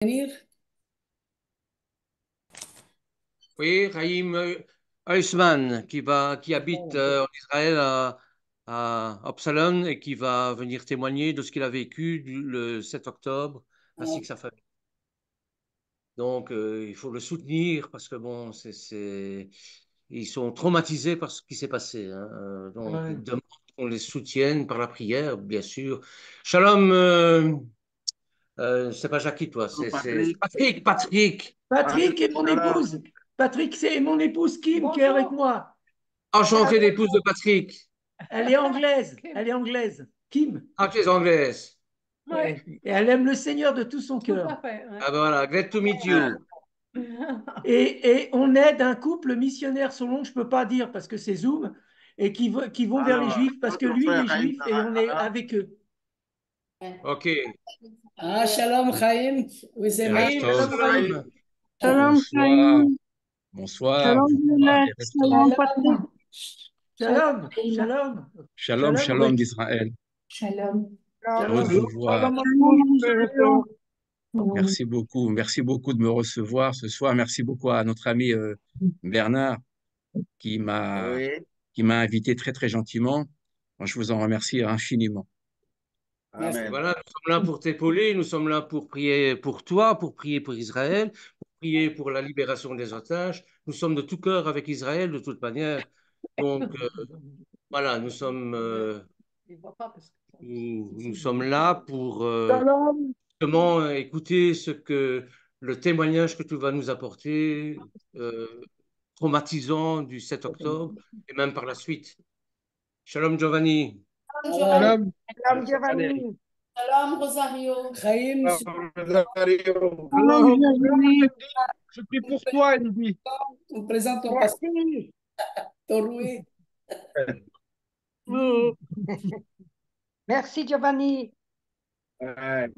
Venir. Oui, Raïm Huisman, qui habite en Israël à Absalom et qui va venir témoigner de ce qu'il a vécu le 7 octobre, ainsi que sa famille. Donc, il faut le soutenir parce que, bon, ils sont traumatisés par ce qui s'est passé, hein. Donc, ils demandent qu'on les soutienne par la prière, bien sûr. Shalom, c'est pas Jackie, toi, c'est Patrick. Patrick, Patrick. Patrick et mon épouse. Patrick, c'est mon épouse Kim qui est avec moi. Enchanté d'épouse de Patrick. Elle est anglaise. Elle est anglaise. Kim. Ah, tu es anglaise. Ouais. Et elle aime le Seigneur de tout son cœur. Ah ben voilà, great to meet you. Et on aide un couple missionnaire selon, je ne peux pas dire parce que c'est Zoom, et qui vont vers les Juifs parce que lui, il est juif et on est avec eux. Ok. Ah, Shalom Chaim, oui, c'est Chaim, Shalom, Chaim. Shalom, Bonsoir. Chaim. Bonsoir. Shalom, Bonsoir. Violet. Shalom, Patrick. Shalom. Shalom. Shalom, shalom d'Israël. Shalom. Heureux de vous voir. Shalom. Merci beaucoup. Merci beaucoup de me recevoir ce soir. Merci beaucoup à notre ami Bernard qui m'a qui m'a invité très, très gentiment. Moi, je vous en remercie infiniment. Merci. Voilà, nous sommes là pour t'épauler, nous sommes là pour prier pour toi, pour prier pour Israël, pour prier pour la libération des otages. Nous sommes de tout cœur avec Israël, de toute manière. Donc, voilà, nous sommes là pour Shalom. justement écouter le témoignage que tu vas nous apporter, traumatisant du 7 octobre, et même par la suite. Shalom Giovanni. Shalom. Shalom, Giovanni. Shalom Rosario. Chaim, Shalom, Giovanni. Je prie pour toi, il dit. on présente ton pasteur, Merci. ton Louis. Merci, Giovanni. Un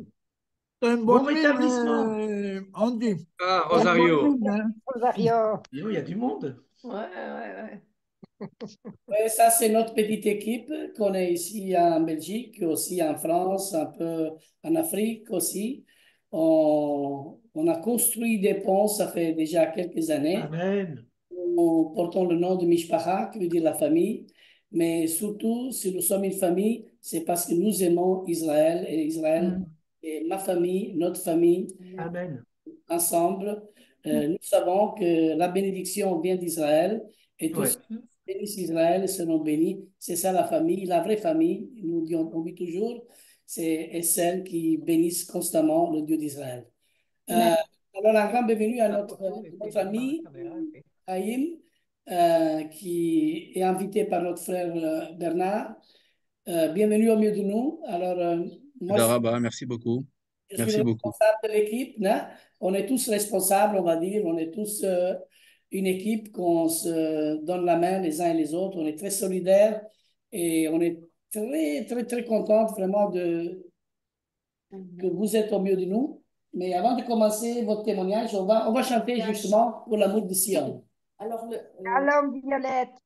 Bon rétablissement. Andy. Ah, Rosario. Rosario. Il y a du monde. Ouais, ça, c'est notre petite équipe qu'on est ici en Belgique, aussi en France, un peu en Afrique aussi. On a construit des ponts, ça fait déjà quelques années. Amen. Nous portons le nom de Mishpacha, qui veut dire la famille. Mais surtout, si nous sommes une famille, c'est parce que nous aimons Israël et Israël est ma famille, notre famille, Amen. ensemble. Nous savons que la bénédiction vient d'Israël et tous Ouais. ceux qui bénissent Israël seront bénis. C'est ça la famille, la vraie famille. On dit toujours, c'est celle qui bénissent constamment le Dieu d'Israël. Alors, un grand bienvenue à notre ami Haïm, qui est invité par notre frère Bernard. Bienvenue au milieu de nous. Alors, moi, Daraba, merci beaucoup. je suis le Merci beaucoup. responsable de l'équipe, hein. On est tous responsables, on va dire. On est tous une équipe qu'on se donne la main les uns et les autres. On est très solidaires et on est très, très, très contente vraiment que vous êtes au milieu de nous. Mais avant de commencer votre témoignage, on va chanter justement pour l'amour de Sion. Alors, Shalom, Violette.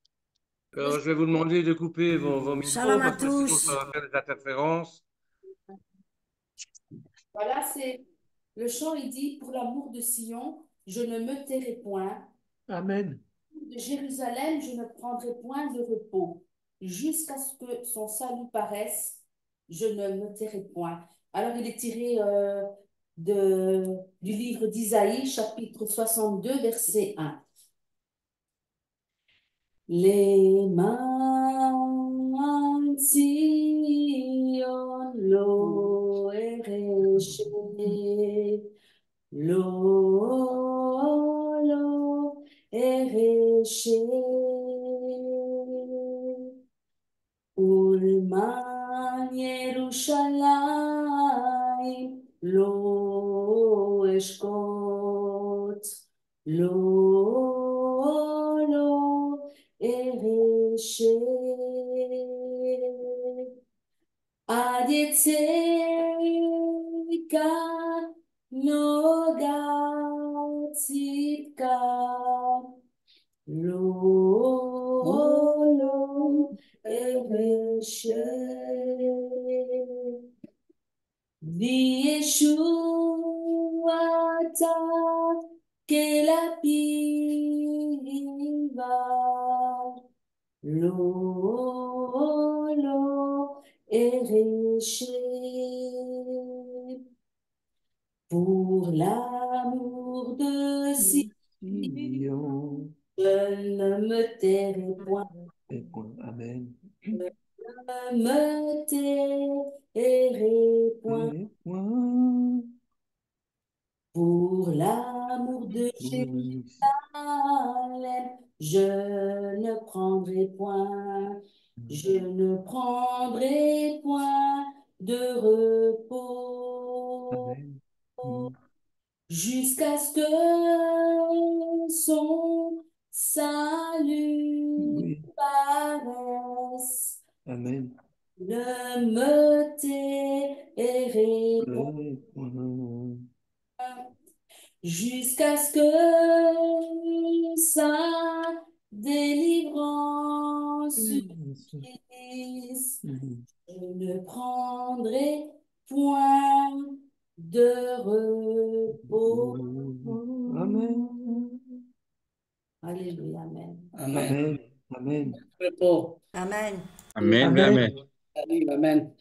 Alors, je vais vous demander de couper vos micros Shalom à parce que sinon tous. ça va faire des interférences. Voilà, c'est le chant, il dit, pour l'amour de Sion, je ne me tairai point. Amen. De Jérusalem, je ne prendrai point de repos. Jusqu'à ce que son salut paraisse, je ne me tairai point. Alors, il est tiré du livre d'Isaïe, chapitre 62, verset 1. Les mains Sion lo ereche, lo ereche, ulman Yerushalayim lo eshkot, lo ereche. עד יצא כאן נוגעת צדקה, לא ארשה. וישוע che la piva lo ereche pour l'amour de Sion, je ne me tairai point. Amen. Je ne me tairai point. Pour l'amour de Jérusalem, je ne prendrai point, je ne prendrai point de repos jusqu'à ce que son salut paraisse. Amen. Ne me tairai point jusqu'à ce que sa délivrance surgisse. Je ne prendrai point de repos. Amen. Alléluia, Amen. Amen. Amen. Repos. Amen. Amen, Amen. amen. Salut, Amen.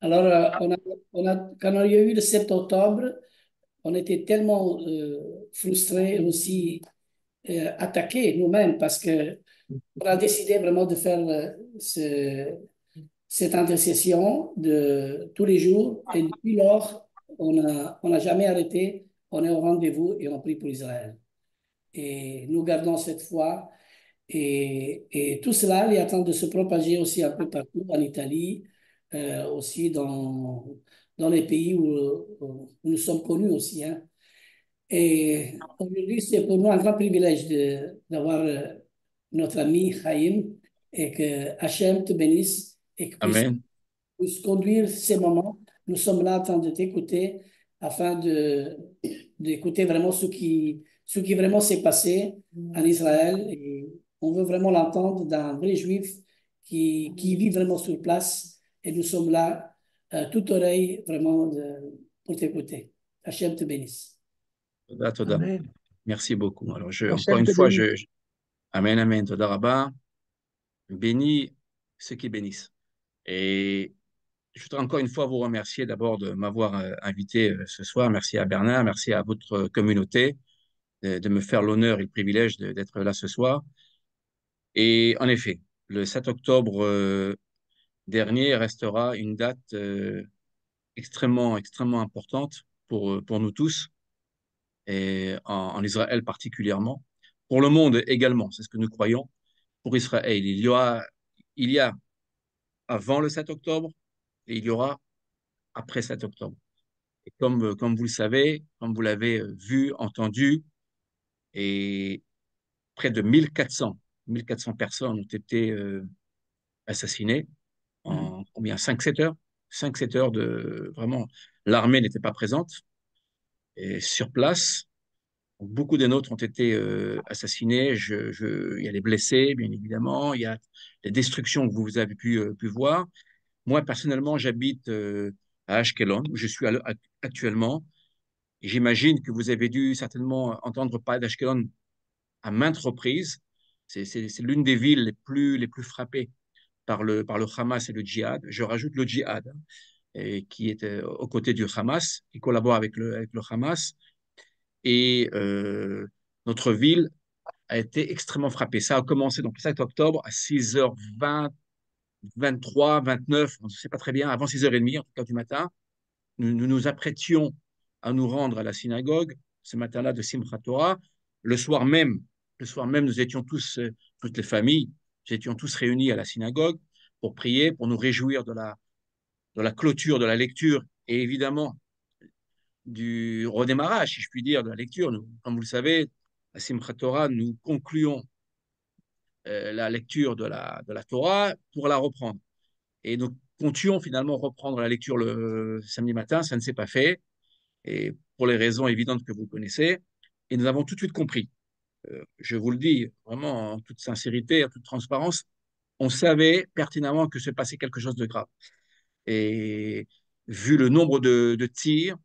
Alors, quand on a eu le 7 octobre, on était tellement frustrés, aussi attaqués nous-mêmes, parce que on a décidé vraiment de faire cette intercession de tous les jours. Et depuis lors, on n'a jamais arrêté. On est au rendez-vous et on prie pour Israël. Et nous gardons cette foi. Et tout cela il est en train de se propager aussi un peu partout, en Italie, aussi dans les pays où nous sommes connus aussi, hein. Et aujourd'hui, c'est pour nous un grand privilège d'avoir notre ami Chaim et que Hachem te bénisse et que Amen. puisse conduire ces moments. Nous sommes là en train de t'écouter afin d'écouter vraiment ce qui vraiment s'est passé en Israël. Et on veut vraiment l'entendre d'un vrai juif qui vit vraiment sur place. Et nous sommes là, toute oreille, vraiment, pour t'écouter. Hachem te bénisse. Toda, toda. Amen. Merci beaucoup. Alors, encore Hachem une te fois, bénisse. Amen, amen. Toda Rabba. Bénis ceux qui bénissent. Et je voudrais encore une fois vous remercier d'abord de m'avoir invité ce soir. Merci à Bernard, merci à votre communauté de me faire l'honneur et le privilège d'être là ce soir. Et en effet, le 7 octobre dernier restera une date extrêmement, extrêmement importante pour nous tous, et en Israël particulièrement, pour le monde également, c'est ce que nous croyons. Pour Israël, il y a avant le 7 octobre et il y aura après 7 octobre. Et comme vous le savez, comme vous l'avez vu, entendu, et près de 1400 personnes ont été assassinées en combien? 5-7 heures? 5-7 heures de... Vraiment, l'armée n'était pas présente. Et sur place, beaucoup des nôtres ont été assassinés. Il y a les blessés, bien évidemment. Il y a les destructions que vous avez pu voir. Moi, personnellement, j'habite à Ashkelon, où je suis actuellement. J'imagine que vous avez dû certainement entendre parler d'Ashkelon à maintes reprises. C'est l'une des villes les plus frappées par le Hamas et le djihad. Je rajoute le djihad, hein, et qui est aux côtés du Hamas, qui collabore avec le Hamas. Et notre ville a été extrêmement frappée. Ça a commencé donc le 7 octobre à 6h20, 23, 29, on ne sait pas très bien, avant 6h30 en tout cas du matin. Nous nous apprêtions à nous rendre à la synagogue ce matin-là de Simchat Torah. Le soir même, nous étions tous, toutes les familles, nous étions tous réunis à la synagogue pour prier, pour nous réjouir de la clôture de la lecture et évidemment du redémarrage, si je puis dire, de la lecture. Nous, comme vous le savez, à Simchat Torah, nous concluons la lecture de la Torah pour la reprendre. Et nous comptions finalement reprendre la lecture le samedi matin, ça ne s'est pas fait, et pour les raisons évidentes que vous connaissez. Et nous avons tout de suite compris, je vous le dis vraiment en toute sincérité, en toute transparence, on savait pertinemment que se passait quelque chose de grave. Et vu le nombre de tirs,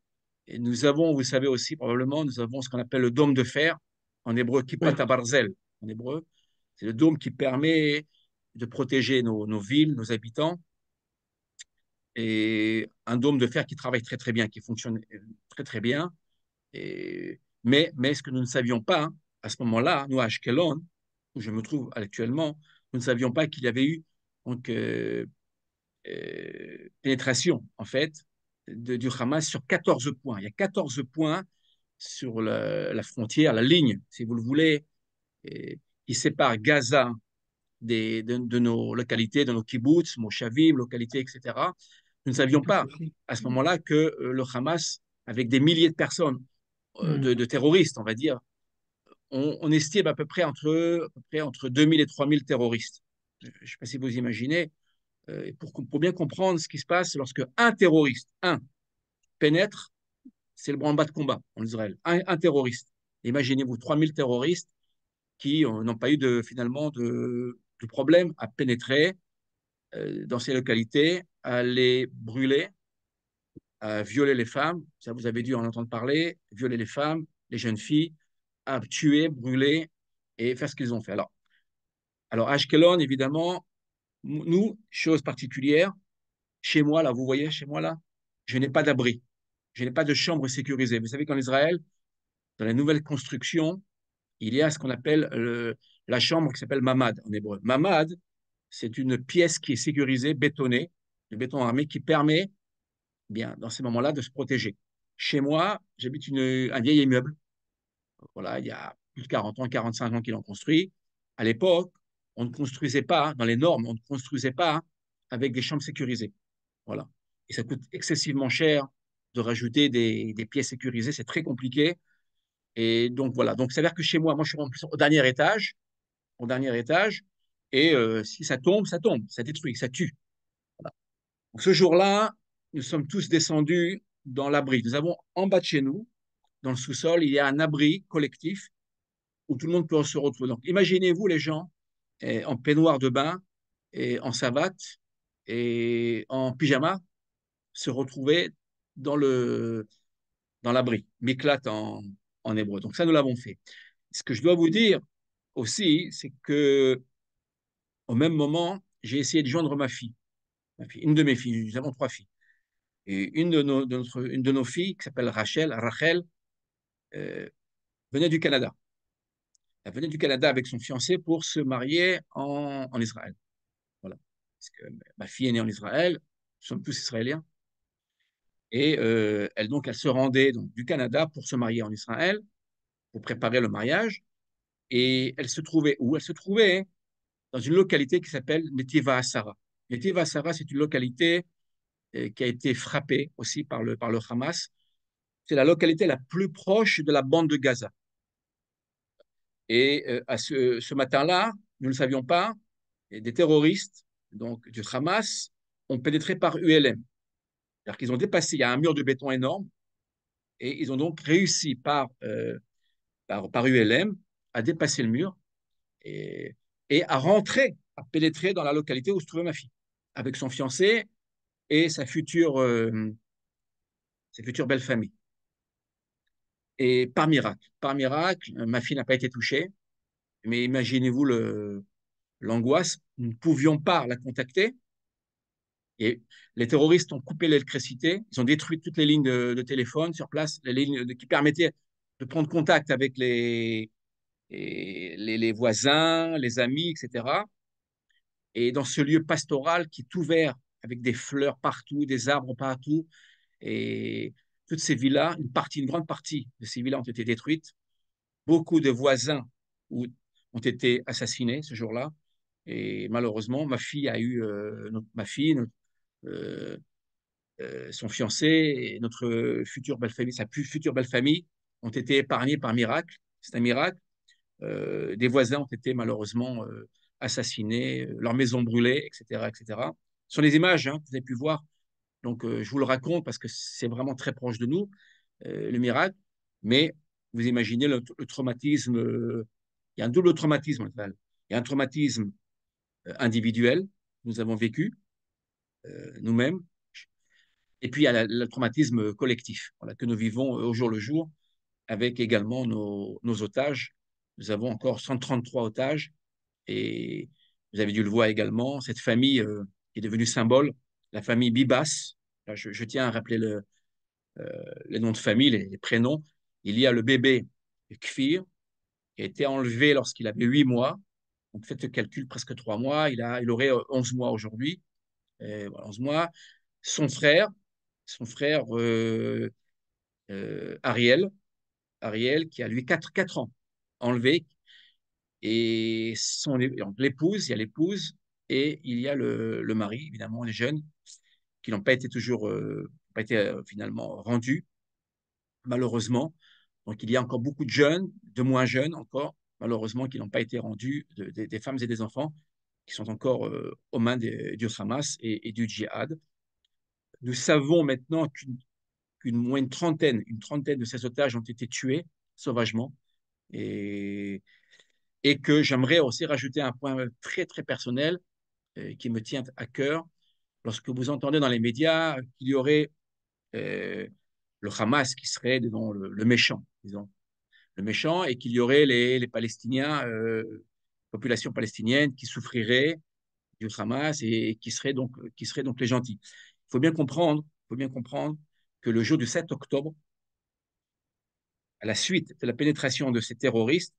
Et nous avons, vous savez aussi, probablement, nous avons ce qu'on appelle le dôme de fer, en hébreu, Kippat Oui. Barzel, en hébreu. C'est le dôme qui permet de protéger nos villes, nos habitants, et un dôme de fer qui travaille très, très bien, qui fonctionne très, très bien. Mais ce que nous ne savions pas, hein, à ce moment-là, nous, à Ashkelon, où je me trouve actuellement, nous ne savions pas qu'il y avait eu donc, pénétration, en fait, du Hamas sur 14 points. Il y a 14 points sur la frontière, la ligne, si vous le voulez, qui sépare Gaza de nos localités, de nos kibbutz, moshavim, localités, etc. Nous ne savions pas à ce moment-là que le Hamas, avec des milliers de personnes, de terroristes, on va dire, on estime à peu près entre 2000 et 3000 terroristes. Je ne sais pas si vous imaginez, pour bien comprendre ce qui se passe lorsque un terroriste, pénètre, c'est le branle-bas de combat en Israël. Un terroriste. Imaginez-vous 3000 terroristes qui n'ont pas eu finalement de problème à pénétrer dans ces localités, à les brûler, à violer les femmes, ça vous avez dû en entendre parler, violer les femmes, les jeunes filles, à tuer, brûler et faire ce qu'ils ont fait. Alors Ashkelon, évidemment, nous, chose particulière, chez moi, là, vous voyez, chez moi, là, je n'ai pas d'abri, je n'ai pas de chambre sécurisée. Vous savez qu'en Israël, dans les nouvelles constructions, il y a ce qu'on appelle la chambre qui s'appelle mamad en hébreu. Mamad, c'est une pièce qui est sécurisée, bétonnée, de béton armé, qui permet, bien, dans ces moments-là, de se protéger. Chez moi, j'habite un vieil immeuble. Voilà, il y a plus de 40 ans, 45 ans qu'ils l'ont construit. À l'époque, on ne construisait pas, dans les normes, on ne construisait pas avec des chambres sécurisées. Voilà. Et ça coûte excessivement cher de rajouter des pièces sécurisées. C'est très compliqué. Et donc, voilà. Donc, ça veut dire que chez moi, je suis en plus au dernier étage. Et si ça tombe, ça détruit, ça tue. Voilà. Donc, ce jour-là, nous sommes tous descendus dans l'abri. Nous avons en bas de chez nous, dans le sous-sol, il y a un abri collectif où tout le monde peut se retrouver. Donc, imaginez-vous les gens en peignoir de bain et en savate et en pyjama se retrouver dans dans l'abri, miklat en hébreu. Donc, ça, nous l'avons fait. Ce que je dois vous dire aussi, c'est que au même moment, j'ai essayé de joindre une de mes filles. Nous avons trois filles. Et une de nos filles, qui s'appelle Rachel, euh, venait du Canada. Elle venait du Canada avec son fiancé pour se marier en Israël. Voilà. Parce que ma fille est née en Israël, nous sommes tous israéliens. Et elle se rendait donc, du Canada pour se marier en Israël, pour préparer le mariage. Et elle se trouvait où? Elle se trouvait dans une localité qui s'appelle Netiva Asara. Netiva Asara, c'est une localité qui a été frappée aussi par le Hamas. C'est la localité la plus proche de la bande de Gaza. Et ce matin-là, nous ne le savions pas, des terroristes donc, du Hamas ont pénétré par ULM. C'est-à-dire qu'ils ont dépassé, il y a un mur de béton énorme, et ils ont donc réussi par ULM à dépasser le mur et, et à rentrer, à pénétrer dans la localité où se trouvait ma fille, avec son fiancé et sa future belle famille. Et par miracle, ma fille n'a pas été touchée, mais imaginez-vous l'angoisse, nous ne pouvions pas la contacter. Et les terroristes ont coupé l'électricité, ils ont détruit toutes les lignes de téléphone sur place, les lignes qui permettaient de prendre contact avec les voisins, les amis, etc. Et dans ce lieu pastoral qui est ouvert avec des fleurs partout, des arbres partout, et toutes ces villas, une grande partie de ces villas ont été détruites. Beaucoup de voisins ont été assassinés ce jour-là. Et malheureusement, ma fille a eu, euh, son fiancé et notre future belle famille, sa future belle famille ont été épargnés par miracle. C'est un miracle. Des voisins ont été malheureusement assassinés, leurs maisons brûlées, etc., etc. Ce sont des images que vous avez pu voir. Donc, je vous le raconte parce que c'est vraiment très proche de nous, le miracle. Mais vous imaginez le traumatisme. Il y a un double traumatisme en fait. Il y a un traumatisme individuel que nous avons vécu nous-mêmes. Et puis, il y a le traumatisme collectif voilà, que nous vivons au jour le jour avec également nos otages. Nous avons encore 133 otages et vous avez dû le voir également, cette famille qui est devenue symbole, la famille Bibas. Là, je tiens à rappeler les noms de famille, les prénoms. Il y a le bébé Kfir qui a été enlevé lorsqu'il avait 8 mois. Donc, faites le calcul, presque 3 mois. Il aurait 11 mois aujourd'hui. Voilà, 11 mois. Son frère Ariel, qui a lui 4 ans, enlevé. Et l'épouse, il y a l'épouse et il y a le mari, évidemment, les jeunes, qui n'ont pas été toujours, pas été finalement rendus, malheureusement. Donc, il y a encore beaucoup de jeunes, de moins jeunes encore, malheureusement, qui n'ont pas été rendus, des femmes et des enfants, qui sont encore aux mains du Hamas et du djihad. Nous savons maintenant une trentaine de ces otages ont été tués sauvagement. Et, et que j'aimerais aussi rajouter un point très, très personnel qui me tient à cœur. Lorsque vous entendez dans les médias qu'il y aurait le Hamas qui serait disons, le méchant, disons, le méchant, et qu'il y aurait les Palestiniens, population palestinienne qui souffrirait du Hamas et qui seraient donc les gentils. Il faut bien comprendre que le jour du 7 octobre, à la suite de la pénétration de ces terroristes,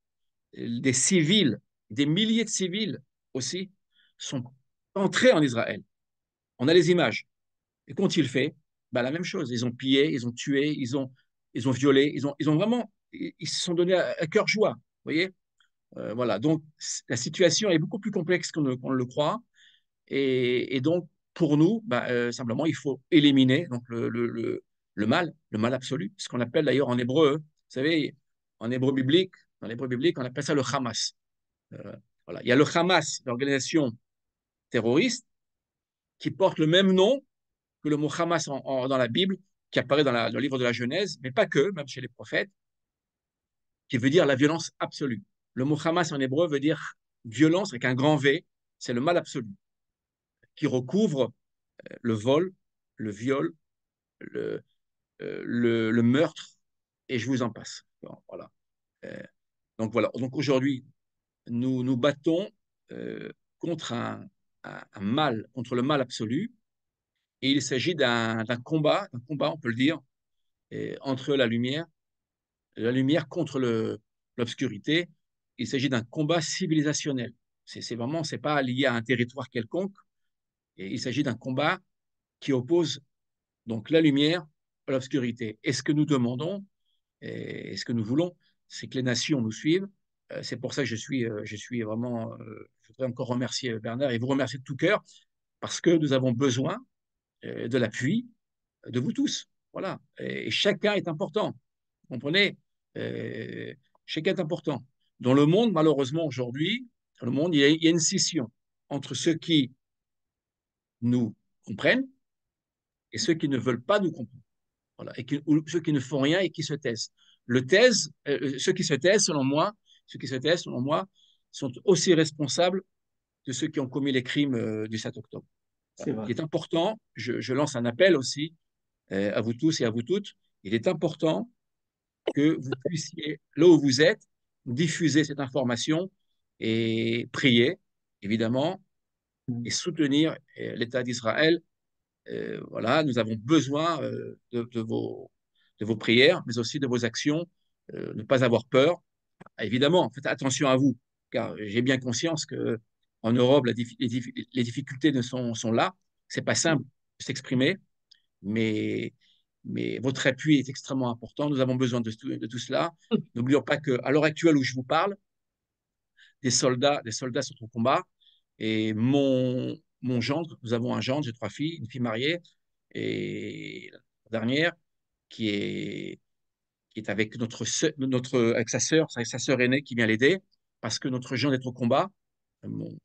des civils, des milliers de civils aussi, sont entrés en Israël. On a les images. Et qu'ont-ils fait? Ben, la même chose. Ils ont pillé, ils ont tué, ils ont violé, ils ont vraiment, ils se sont donnés à cœur joie. Vous voyez? Voilà. Donc, la situation est beaucoup plus complexe qu'on le croit. Et donc, pour nous, simplement, il faut éliminer donc, le mal absolu, ce qu'on appelle d'ailleurs en hébreu, vous savez, en hébreu biblique, dans l'hébreu biblique, on appelle ça le Hamas. Voilà. Il y a le Hamas, l'organisation terroriste, qui porte le même nom que le mot Hamas dans la Bible, qui apparaît dans le livre de la Genèse, mais pas que, même chez les prophètes, qui veut dire la violence absolue. Le mot Hamas en hébreu veut dire violence avec un grand V, c'est le mal absolu, qui recouvre le vol, le viol, le meurtre, et je vous en passe. Bon, voilà. Donc voilà. Donc aujourd'hui, nous nous battons contre un mal, contre le mal absolu, et il s'agit d'un combat, on peut le dire, entre la lumière contre l'obscurité. Il s'agit d'un combat civilisationnel. C'est pas lié à un territoire quelconque, et il s'agit d'un combat qui oppose donc la lumière à l'obscurité. Et ce que nous demandons, et ce que nous voulons, c'est que les nations nous suivent. C'est pour ça que je suis vraiment, je voudrais encore remercier Bernard et vous remercier de tout cœur, parce que nous avons besoin de l'appui de vous tous. Voilà. Et chacun est important. Vous comprenez? Chacun est important. Dans le monde, malheureusement, aujourd'hui, dans le monde, il y a une scission entre ceux qui nous comprennent et ceux qui ne veulent pas nous comprendre. Voilà. Ou ceux qui ne font rien et qui se taisent. Ceux qui se taisent, selon moi, sont aussi responsables de ceux qui ont commis les crimes du 7 octobre. C'est Il vrai. est important, je lance un appel aussi à vous tous et à vous toutes, il est important que vous puissiez, là où vous êtes, diffuser cette information et prier, évidemment, et soutenir l'État d'Israël. Voilà, nous avons besoin de vos prières, mais aussi de vos actions, ne pas avoir peur. Évidemment, faites attention à vous, car j'ai bien conscience que en Europe, les difficultés sont là. C'est pas simple de s'exprimer, mais, mais votre appui est extrêmement important. Nous avons besoin de tout cela. N'oublions pas qu'à l'heure actuelle où je vous parle, des soldats sont au combat. Et mon gendre, nous avons un gendre, j'ai 3 filles, une fille mariée, et la dernière qui est, qui est avec avec sa sœur aînée qui vient l'aider, parce que notre gendre est au combat.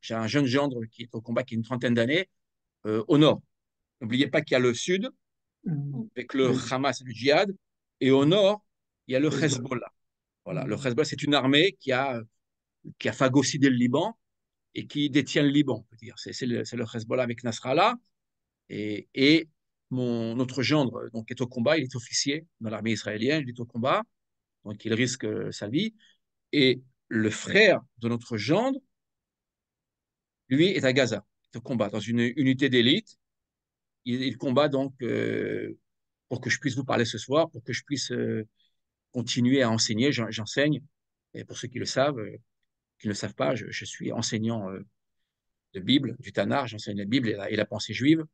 J'ai un jeune gendre qui est au combat, qui a une trentaine d'années, au nord. N'oubliez pas qu'il y a le sud, avec le Hamas et le djihad, et au nord, il y a le Hezbollah. Voilà, le Hezbollah, c'est une armée qui a phagocyté le Liban et qui détient le Liban, on peut dire. C'est le Hezbollah avec Nasrallah. Et notre gendre donc, est au combat, il est officier dans l'armée israélienne, il est au combat, donc il risque sa vie. Et le frère de notre gendre, lui, est à Gaza, il est au combat dans une unité d'élite. Il combat donc pour que je puisse vous parler ce soir, pour que je puisse continuer à enseigner. J'enseigne, et pour ceux qui le savent, qui ne le savent pas, je suis enseignant de Bible, du Tanakh, j'enseigne la Bible et la pensée juive.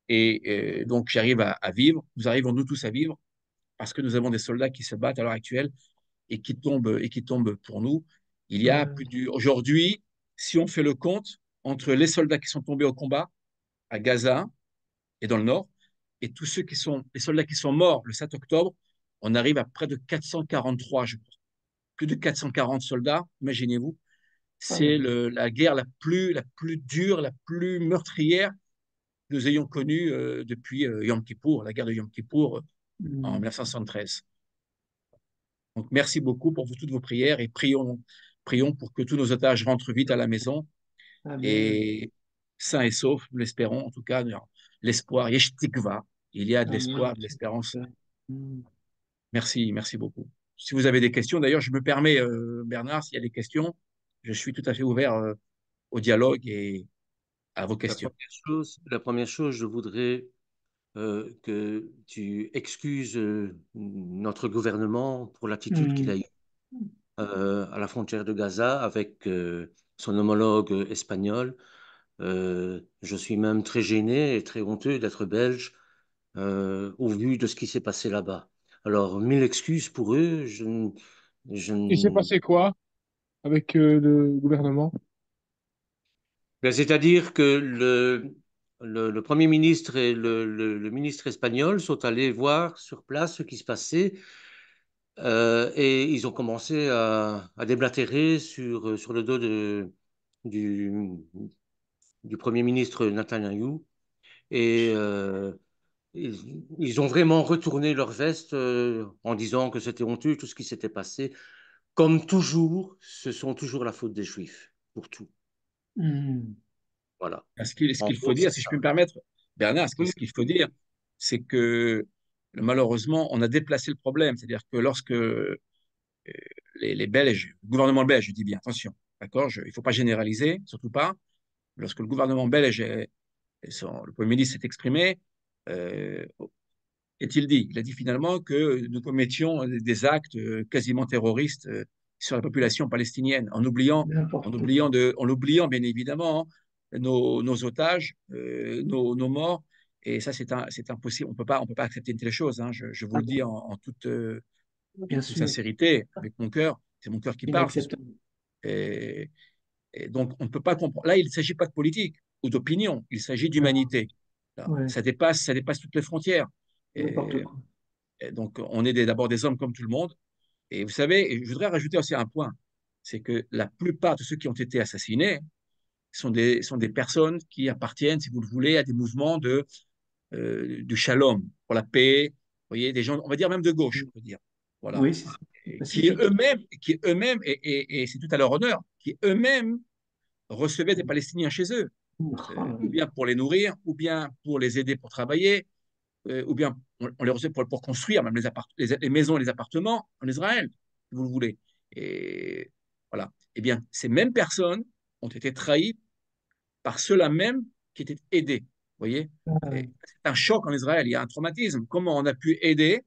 Et donc, j'arrive à vivre. Nous arrivons, nous tous, à vivre parce que nous avons des soldats qui se battent à l'heure actuelle et qui tombent pour nous. Il y a aujourd'hui, si on fait le compte entre les soldats qui sont tombés au combat à Gaza et dans le nord, et tous ceux qui sont, les soldats qui sont morts le 7 octobre, on arrive à près de 443, je pense. Plus de 440 soldats, imaginez-vous. C'est la guerre la plus dure, la plus meurtrière que nous ayons connue depuis Yom Kippour, la guerre de Yom Kippour en 1973. Donc, merci beaucoup pour toutes vos prières et prions pour que tous nos otages rentrent vite à la maison et sains et saufs, nous l'espérons. En tout cas, l'espoir, yesh tikva, il y a de l'espoir, de l'espérance. Merci, merci beaucoup. Si vous avez des questions, d'ailleurs, je me permets, Bernard, s'il y a des questions, je suis tout à fait ouvert au dialogue et à vos questions. La première chose, je voudrais que tu excuses notre gouvernement pour l'attitude qu'il a eue à la frontière de Gaza avec son homologue espagnol. Je suis même très gêné et très honteux d'être belge au vu de ce qui s'est passé là-bas. Alors, mille excuses pour eux. Il s'est passé quoi avec le gouvernement? Ben, c'est-à-dire que le Premier ministre et le ministre espagnol sont allés voir sur place ce qui se passait et ils ont commencé à déblatérer sur le dos du, du Premier ministre Netanyahou et ils ont vraiment retourné leur veste en disant que c'était honteux tout ce qui s'était passé. Comme toujours, ce sont toujours la faute des Juifs pour tout. Voilà. Ce qu'il faut dire, si je peux me permettre, Bernard, ce qu'il faut dire, c'est que malheureusement, on a déplacé le problème. C'est-à-dire que lorsque les Belges, le gouvernement belge, je dis bien, attention, d'accord, il ne faut pas généraliser, surtout pas. Lorsque le gouvernement belge, le Premier ministre s'est exprimé, euh, il a dit finalement que nous commettions des actes quasiment terroristes sur la population palestinienne, en oubliant bien évidemment nos otages, nos morts. Et ça, c'est impossible. On peut pas accepter une telle chose. Hein. Je vous le dis en toute sincérité, avec mon cœur. C'est mon cœur qui parle. Et, et donc, on ne peut pas comprendre. Là, il ne s'agit pas de politique ou d'opinion. Il s'agit d'humanité. Ça dépasse toutes les frontières. Et donc, on est d'abord des hommes comme tout le monde. Et vous savez, et je voudrais rajouter aussi un point, c'est que la plupart de ceux qui ont été assassinés sont des personnes qui appartiennent, si vous le voulez, à des mouvements de shalom, pour la paix. Vous voyez, des gens, on va dire même de gauche, on peut dire. Voilà. Oui, Qui eux-mêmes, et c'est tout à leur honneur, qui eux-mêmes recevaient des Palestiniens chez eux, ou bien pour les nourrir, ou bien pour les aider pour travailler, ou bien on les reçoit pour construire même les maisons et les appartements en Israël, si vous le voulez. Et voilà. Eh bien, ces mêmes personnes ont été trahies par ceux-là même qui étaient aidés. Vous voyez, c'est un choc en Israël, il y a un traumatisme. Comment on a pu aider,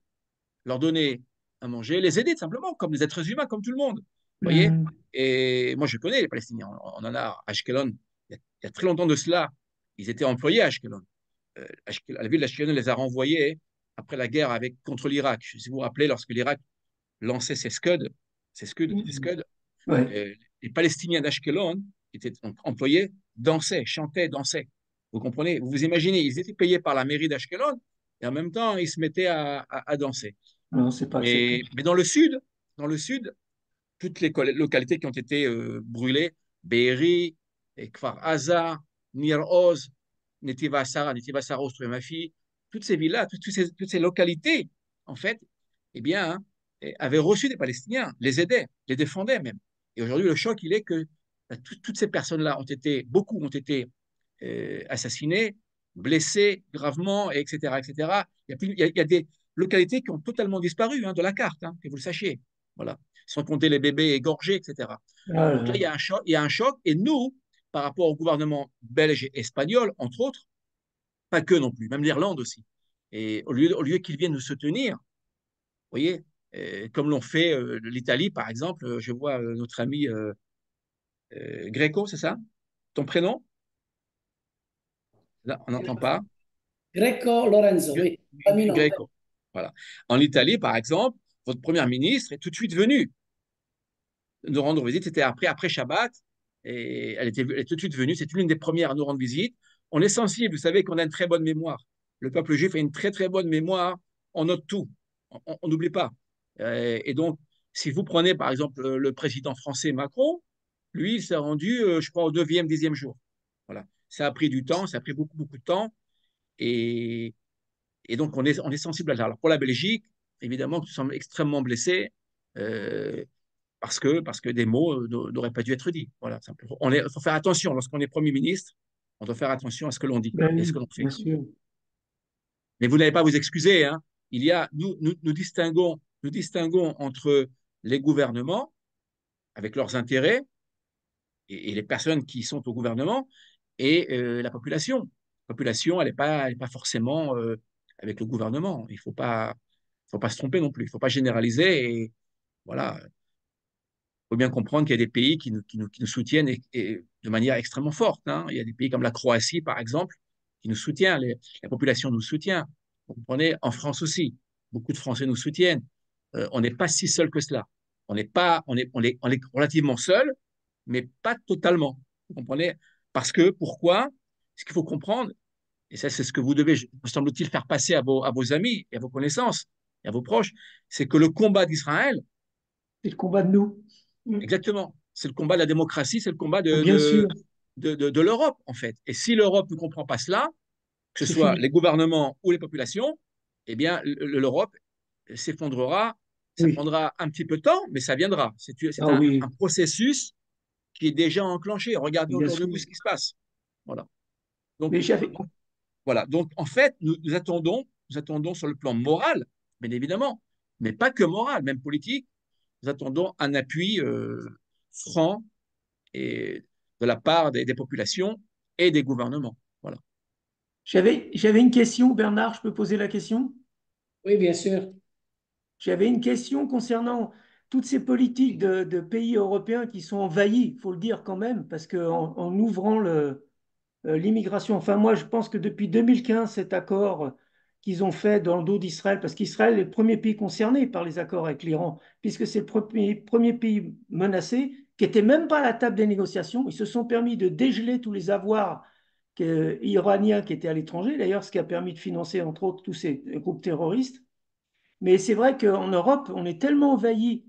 leur donner à manger, les aider tout simplement, comme des êtres humains, comme tout le monde. Vous voyez. Et moi, je connais les Palestiniens. On en a à Ashkelon. Il y a très longtemps de cela, ils étaient employés à Ashkelon. La ville d'Ashkelon les a renvoyés après la guerre contre l'Irak. Si vous vous rappelez, lorsque l'Irak lançait ses Scud, les Palestiniens d'Ashkelon, qui étaient employés, chantaient, dansaient. Vous comprenez? Vous vous imaginez, ils étaient payés par la mairie d'Ashkelon et en même temps, ils se mettaient à danser. Non, c'est pas mais dans le sud, toutes les localités qui ont été brûlées, Be'eri, Kfar Aza, Nir Oz, Netiva Saros, ma fille, toutes ces villas, toutes ces localités, en fait, eh bien, avaient reçu des Palestiniens, les aidaient, les défendaient même. Et aujourd'hui, le choc, il est que toutes ces personnes-là beaucoup ont été assassinées, blessés gravement, etc., etc. Il y a des localités qui ont totalement disparu de la carte, que vous le sachiez. Voilà. Sans compter les bébés égorgés, etc. Donc là, il y a un choc. Et nous, par rapport au gouvernement belge et espagnol, entre autres, pas que non plus, même l'Irlande aussi. Et au lieu qu'ils viennent nous soutenir, vous voyez, comme l'ont fait l'Italie, par exemple, je vois notre ami Greco, c'est ça? Ton prénom? Là, on n'entend pas. Greco Lorenzo, oui. Greco. Voilà. En Italie, par exemple, votre première ministre est tout de suite venue nous rendre visite. C'était après Shabbat. Et elle est tout de suite venue. C'est l'une des premières à nous rendre visite. On est sensible. Vous savez qu'on a une très bonne mémoire. Le peuple juif a une très, très bonne mémoire. On note tout. On n'oublie pas. Et donc, si vous prenez, par exemple, le président français Macron, lui, il s'est rendu, je crois, au 9e, 10e jour. Voilà. Ça a pris du temps. Ça a pris beaucoup, beaucoup de temps. Et, et donc, on est sensible à ça. Alors, pour la Belgique, évidemment, nous sommes extrêmement blessés. Parce que des mots n'auraient pas dû être dits. Voilà, il faut faire attention. Lorsqu'on est Premier ministre, on doit faire attention à ce que l'on dit et à ce que l'on fait. Bien sûr. Mais vous n'allez pas vous excuser. Nous distinguons entre les gouvernements, avec leurs intérêts, et les personnes qui sont au gouvernement, et la population. La population, elle n'est pas forcément avec le gouvernement. Il ne faut pas se tromper non plus. Il ne faut pas généraliser. Et voilà, faut bien comprendre qu'il y a des pays qui nous soutiennent et de manière extrêmement forte. Il y a des pays comme la Croatie, par exemple, qui nous soutient. La population nous soutient. Vous comprenez? En France aussi, beaucoup de Français nous soutiennent. On n'est pas si seul que cela. On est relativement seul, mais pas totalement. Vous comprenez? Pourquoi? Ce qu'il faut comprendre, et ça, c'est ce que vous devez, me semble-t-il, faire passer à vos amis et à vos connaissances et à vos proches, c'est que le combat d'Israël, c'est le combat de nous. exactement. C'est le combat de la démocratie, c'est le combat Bien sûr. de l'Europe, en fait. Et si l'Europe ne comprend pas cela, que ce C'est soit fini. les gouvernements ou les populations, eh bien, l'Europe s'effondrera. Ça Oui. prendra un petit peu de temps, mais ça viendra. C'est Oui. un processus qui est déjà enclenché. Regardez Bien autour de sûr. vous ce qui se passe. Voilà. Donc, Mais j'avais. voilà. Donc en fait, nous attendons sur le plan moral, bien évidemment, mais pas que moral, même politique. Nous attendons un appui franc et de la part des populations et des gouvernements. Voilà. J'avais une question, Bernard, je peux poser la question? Oui, bien sûr. J'avais une question concernant toutes ces politiques de pays européens qui sont envahis, il faut le dire quand même, parce qu'en ouvrant l'immigration, enfin moi je pense que depuis 2015, cet accord qu'ils ont fait dans le dos d'Israël, parce qu'Israël est le premier pays concerné par les accords avec l'Iran, puisque c'est le premier pays menacé, qui n'était même pas à la table des négociations, ils se sont permis de dégeler tous les avoirs iraniens qui étaient à l'étranger, d'ailleurs ce qui a permis de financer entre autres tous ces groupes terroristes. Mais c'est vrai qu'en Europe, on est tellement envahi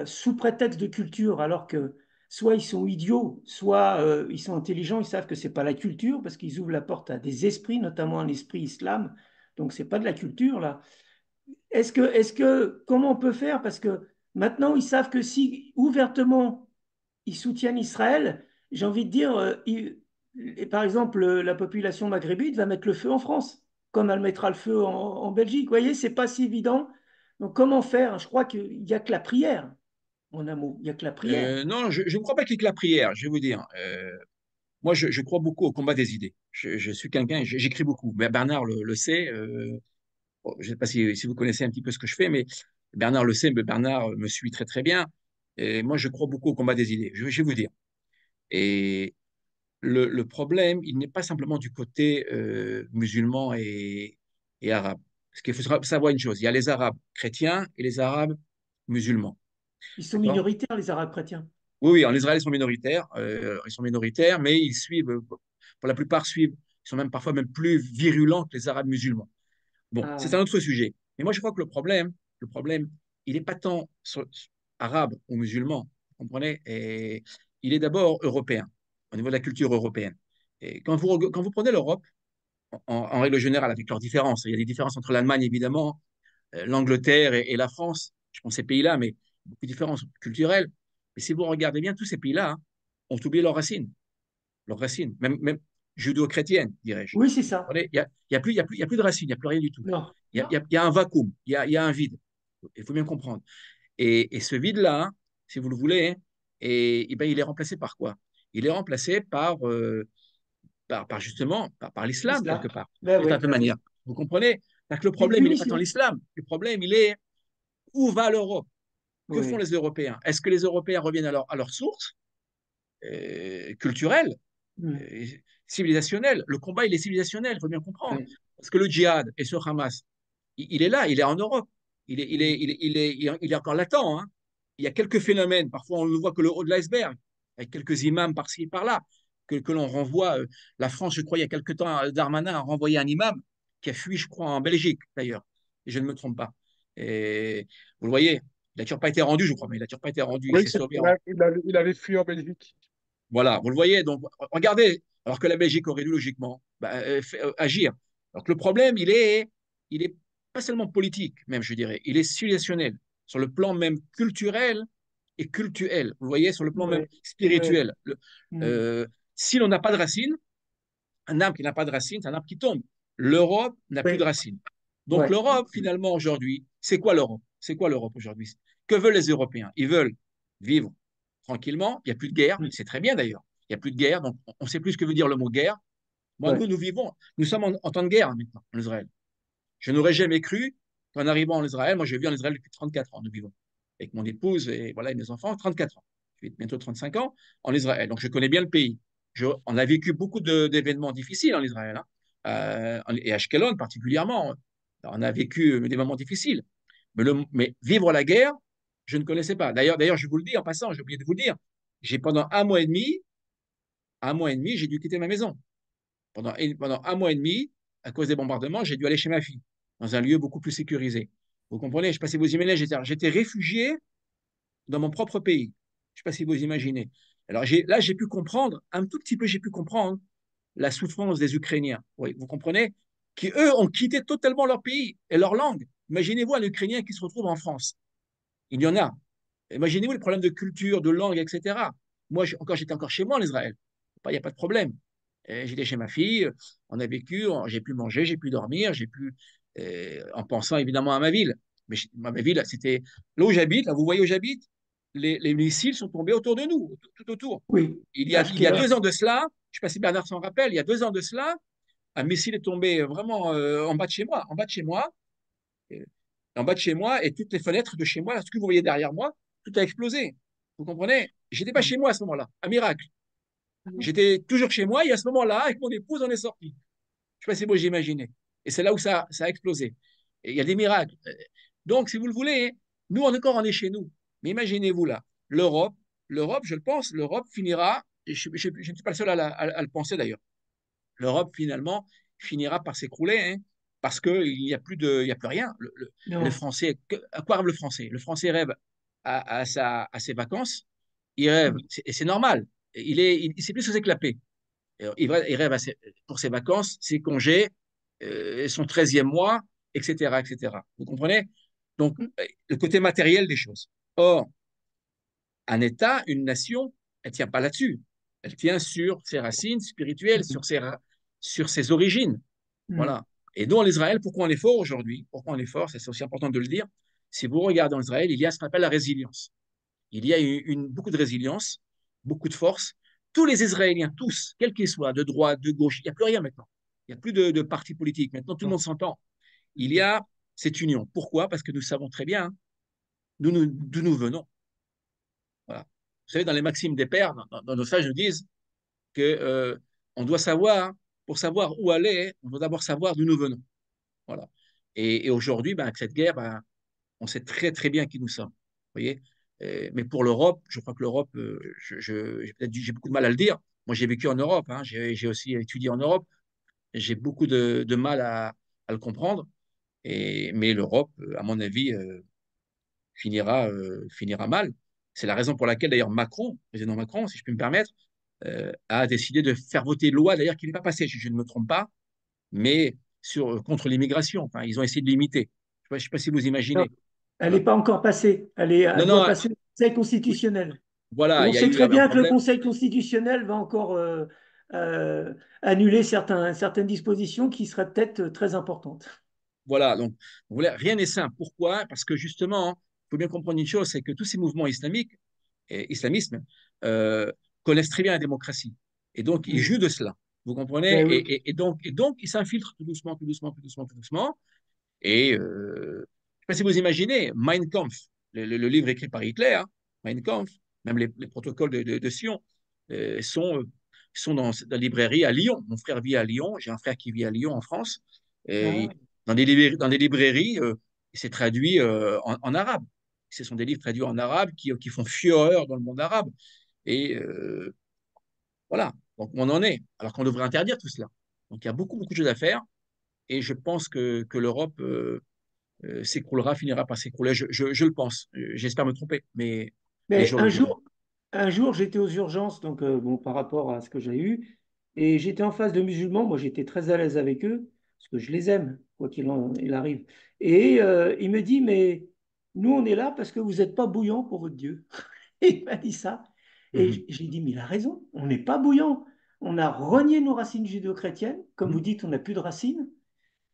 sous prétexte de culture, alors que soit ils sont idiots, soit ils sont intelligents, ils savent que c'est pas la culture, parce qu'ils ouvrent la porte à des esprits, notamment un esprit islam. Donc c'est pas de la culture là. Comment on peut faire? Parce que maintenant ils savent que si ouvertement ils soutiennent Israël, j'ai envie de dire, et par exemple, la population maghrébine va mettre le feu en France, comme elle mettra le feu en Belgique. Vous voyez, c'est pas si évident. Donc, comment faire? Je crois qu'il n'y a que la prière, mon amour. Il n'y a que la prière. Non, je ne crois pas qu'il y ait que la prière, je vais vous dire. Moi, je crois beaucoup au combat des idées. Je suis quelqu'un, j'écris beaucoup. Bernard le sait. Bon, je ne sais pas si vous connaissez un petit peu ce que je fais, mais Bernard le sait, mais Bernard me suit très très bien. Et moi, je crois beaucoup au combat des idées. Je vais vous dire. Et le problème, il n'est pas simplement du côté musulman et arabe. Parce qu'il faut savoir une chose, il y a les Arabes chrétiens et les Arabes musulmans. Ils sont D'accord? minoritaires, les Arabes chrétiens. Oui, oui, en Israël, ils sont minoritaires, mais ils suivent, pour la plupart, ils sont même parfois même plus virulents que les Arabes musulmans. Bon, Ah c'est ouais. un autre sujet. Mais moi, je crois que le problème, il n'est pas tant arabe ou musulman, vous comprenez? Et il est d'abord européen, au niveau de la culture européenne. Et quand vous prenez l'Europe, en règle générale, avec leurs différences, il y a des différences entre l'Allemagne, évidemment, l'Angleterre et la France, je pense ces pays-là, mais beaucoup de différences culturelles. Mais si vous regardez bien, tous ces pays-là ont oublié leurs racines. Leurs racines. Même judéo-chrétienne, dirais-je. Oui, c'est ça. Il n'y a plus de racines, il n'y a plus rien du tout. Non. Il y a un vacuum, il y a un vide. Il faut bien comprendre. Et ce vide-là, si vous le voulez, et ben, il est remplacé par quoi? Il est remplacé par l'islam, quelque L'islam. part, Ben d'une oui, certaine ben oui. manière. Vous comprenez? Donc, le C'est problème, il n'est pas tant l'unition. l'islam. Le problème, il est où va l'Europe? Que font Oui. les Européens? Est-ce que les Européens reviennent à leur source culturelle, Mm. civilisationnelle? Le combat, il est civilisationnel, il faut bien comprendre. Oui. Parce que le djihad et ce Hamas, il est là, il est en Europe. Il est encore latent, hein. Il y a quelques phénomènes, parfois on ne voit que le haut de l'iceberg, avec quelques imams par-ci, par-là, que l'on renvoie. La France, je crois, il y a quelque temps, Darmanin a renvoyé un imam qui a fui, je crois, en Belgique, d'ailleurs, et je ne me trompe pas. Et vous le voyez, il n'a toujours pas été rendu, je crois, mais il n'a toujours pas été rendu, il Oui, s'est sauvé il avait fui en Belgique. Voilà, vous le voyez, donc regardez, alors que la Belgique aurait dû logiquement agir. Donc le problème, il est pas seulement politique, même je dirais, il est civilisationnel, sur le plan même culturel et cultuel. Vous voyez, sur le plan même Oui. Oui. spirituel. Mm. Euh, si l'on n'a pas de racines, un arbre qui n'a pas de racines, c'est un arbre qui tombe. L'Europe n'a plus de Oui. racines. Donc Ouais. l'Europe, finalement, aujourd'hui, c'est quoi l'Europe? C'est quoi l'Europe aujourd'hui? Que veulent les Européens? Ils veulent vivre tranquillement, il n'y a plus de guerre, Mm. c'est très bien d'ailleurs. Il n'y a plus de guerre, donc on ne sait plus ce que veut dire le mot guerre. Moi, Ouais. nous sommes en temps de guerre maintenant en Israël. Je n'aurais jamais cru qu'en arrivant en Israël, moi je vis en Israël depuis 34 ans, nous vivons avec mon épouse et voilà et mes enfants, 34 ans. Je vais bientôt 35 ans en Israël, donc je connais bien le pays. On a vécu beaucoup d'événements difficiles en Israël, hein, et à Ashkelon particulièrement. On a vécu des moments difficiles. Mais vivre la guerre, je ne connaissais pas. D'ailleurs, je vous le dis en passant, j'ai oublié de vous le dire, j'ai pendant un mois et demi, j'ai dû quitter ma maison. Pendant un mois et demi, à cause des bombardements, j'ai dû aller chez ma fille, dans un lieu beaucoup plus sécurisé. Vous comprenez? Je ne sais pas si vous imaginez, j'étais réfugié dans mon propre pays. Je ne sais pas si vous imaginez. Alors là, j'ai pu comprendre, un tout petit peu, j'ai pu comprendre la souffrance des Ukrainiens. Oui, vous comprenez? Qui, eux, ont quitté totalement leur pays et leur langue. Imaginez-vous un Ukrainien qui se retrouve en France. Il y en a. Imaginez-vous les problèmes de culture, de langue, etc. Moi, j'étais encore chez moi en Israël. Il n'y a pas de problème. J'étais chez ma fille, on a vécu, j'ai pu manger, j'ai pu dormir, en pensant évidemment à ma ville. Mais ma ville, c'était là où j'habite, là, vous voyez où j'habite, les missiles sont tombés autour de nous, tout autour. Oui. Il y a Ashkelon. 2 ans de cela, je ne sais pas si Bernard s'en rappelle, il y a 2 ans de cela, un missile est tombé vraiment en bas de chez moi, euh, en bas de chez moi, et toutes les fenêtres de chez moi, ce que vous voyez derrière moi, tout a explosé. Vous comprenez? J'étais pas chez moi à ce moment-là, un miracle. J'étais toujours chez moi et à ce moment-là, avec mon épouse, on est sorti. Je ne sais pas si vous imaginez. Et c'est là où ça a explosé. Et il y a des miracles. Donc, si vous le voulez, nous, on est chez nous. Mais imaginez-vous là, l'Europe, je le pense, l'Europe finira, et je ne suis pas le seul à le penser d'ailleurs, l'Europe finalement finira par s'écrouler, hein, parce qu'il n'y a il y a plus rien. Le Non. Français, à quoi rêve le Français? Le Français rêve à ses vacances, il rêve, et c'est normal, il sait plus ce que c'est que la paix. Il rêve pour ses vacances, ses congés, son 13e mois, etc., etc. Vous comprenez? Donc, le côté matériel des choses. Or, un État, une nation, elle ne tient pas là-dessus. Elle tient sur ses racines spirituelles, sur ses origines. Mm. Voilà. Et nous, en Israël, pourquoi on est fort aujourd'hui? Pourquoi on est fort? C'est aussi important de le dire. Si vous regardez en Israël, il y a ce qu'on appelle la résilience. Il y a beaucoup de résilience, beaucoup de force. Tous les Israéliens, tous, quels qu'ils soient, de droite, de gauche, il n'y a plus rien maintenant. Il n'y a plus de parti politique. Maintenant, tout le monde s'entend. Il y a cette union. Pourquoi? Parce que nous savons très bien d'où nous venons. Voilà. Vous savez, dans les maximes des pères, dans nos sages nous disent que on doit savoir, pour savoir où aller, on doit d'abord savoir d'où nous venons. Voilà. Et aujourd'hui, ben, avec cette guerre, ben, on sait très très bien qui nous sommes. Vous voyez. Mais pour l'Europe, je crois que l'Europe, j'ai beaucoup de mal à le dire. Moi, j'ai vécu en Europe, hein, j'ai aussi étudié en Europe. J'ai beaucoup de mal à le comprendre. Mais l'Europe, à mon avis, finira mal. C'est la raison pour laquelle, d'ailleurs, Macron, président Macron, si je puis me permettre, a décidé de faire voter une loi, d'ailleurs, qui n'est pas passée, je ne me trompe pas, mais contre l'immigration. Enfin, ils ont essayé de limiter. Je ne sais pas si vous Non. imaginez. Elle n'est Voilà. pas encore passée. Non, Elle non, doit passer au Conseil oui, constitutionnel. Et voilà, on il y a sait eu très un bien que le problème. Conseil constitutionnel va encore annuler certaines dispositions qui seraient peut-être très importantes. Voilà, donc rien n'est simple. Pourquoi? Parce que justement, il faut bien comprendre une chose, c'est que tous ces mouvements islamiques, et islamisme, euh, connaissent très bien la démocratie. Et donc, ils jouent de cela. Vous comprenez? Ben oui. Et donc, ils s'infiltrent tout doucement, tout doucement, tout doucement, tout doucement. Et je ne sais pas si vous imaginez, Mein Kampf, le livre écrit par Hitler, hein, Mein Kampf, même les protocoles de Sion, sont dans la librairie à Lyon. Mon frère vit à Lyon, j'ai un frère qui vit à Lyon en France. Et Ah, dans des librairies, c'est traduit en arabe. Ce sont des livres traduits en arabe qui font fureur dans le monde arabe. Et voilà, donc on en est, alors qu'on devrait interdire tout cela. Donc il y a beaucoup, beaucoup de choses à faire. Et je pense que l'Europe s'écroulera, finira par s'écrouler. Je le pense. J'espère me tromper, mais mais je le dirai. un jour, j'étais aux urgences, donc bon, par rapport à ce que j'ai eu, et j'étais en face de musulmans. Moi, j'étais très à l'aise avec eux, parce que je les aime, quoi il arrive. Et il me dit, mais nous, on est là parce que vous n'êtes pas bouillant pour votre Dieu. Et il m'a dit ça. Et Mhm. j'ai dit, mais il a raison, on n'est pas bouillant. On a renié nos racines judéo-chrétiennes. Comme vous Mhm. dites, on n'a plus de racines.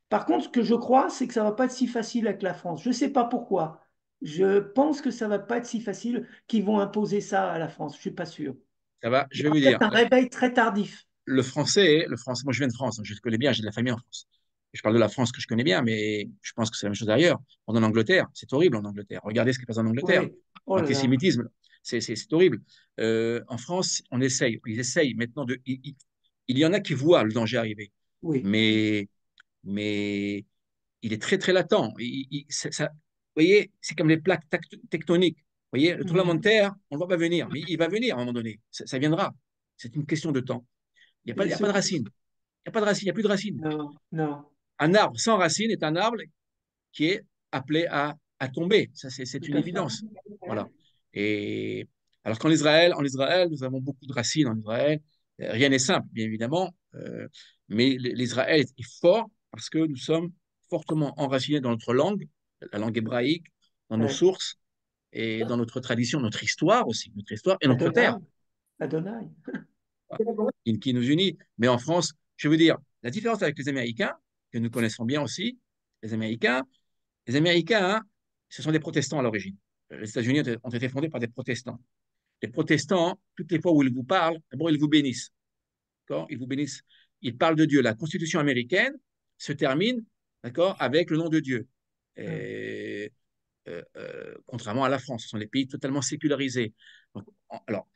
Par contre, ce que je crois, c'est que ça va pas être si facile avec la France. Je ne sais pas pourquoi. Je pense que ça va pas être si facile qu'ils vont imposer ça à la France. Je suis pas sûr. Ça va, Il y je vais aura vous peut-être dire. un réveil très tardif. Le français, moi je viens de France, donc je le connais bien, j'ai de la famille en France. Je parle de la France que je connais bien, mais je pense que c'est la même chose ailleurs. En Angleterre, c'est horrible en Angleterre. Regardez ce qui se passe en Angleterre. Oui. Oh là là. L'antisémitisme, c'est horrible. En France, ils essayent maintenant il y en a qui voient le danger arriver, Oui. mais, mais il est très très latent. Vous voyez, c'est comme les plaques tectoniques. Vous voyez, le tremblement de Mhm. terre, on ne le voit pas venir, mais il va venir à un moment donné. Ça viendra. C'est une question de temps. Il Et n'y a pas de racines. Il n'y a pas de racines, il n'y a plus de racines. Non, non, Un arbre sans racines est un arbre qui est appelé à tomber. Ça, c'est tout une à fait. évidence. Voilà. Et alors en Israël, nous avons beaucoup de racines en Israël. Rien n'est simple, bien évidemment, mais l'Israël est fort parce que nous sommes fortement enracinés dans notre langue, la langue hébraïque, dans nos Ouais. sources et dans notre tradition, notre histoire aussi, notre histoire et notre terre, Adonai. Adonai. qui nous unit. Mais en France, je veux dire, la différence avec les Américains, que nous connaissons bien aussi, les Américains, les Américains, hein, ce sont des protestants à l'origine. Les États-Unis ont été fondés par des protestants. Les protestants, toutes les fois où ils vous parlent, d'abord, ils vous bénissent. D'accord? Ils vous bénissent. Ils parlent de Dieu. La Constitution américaine se termine, d'accord, avec le nom de Dieu. Et, contrairement à la France, ce sont des pays totalement sécularisés. Donc, alors,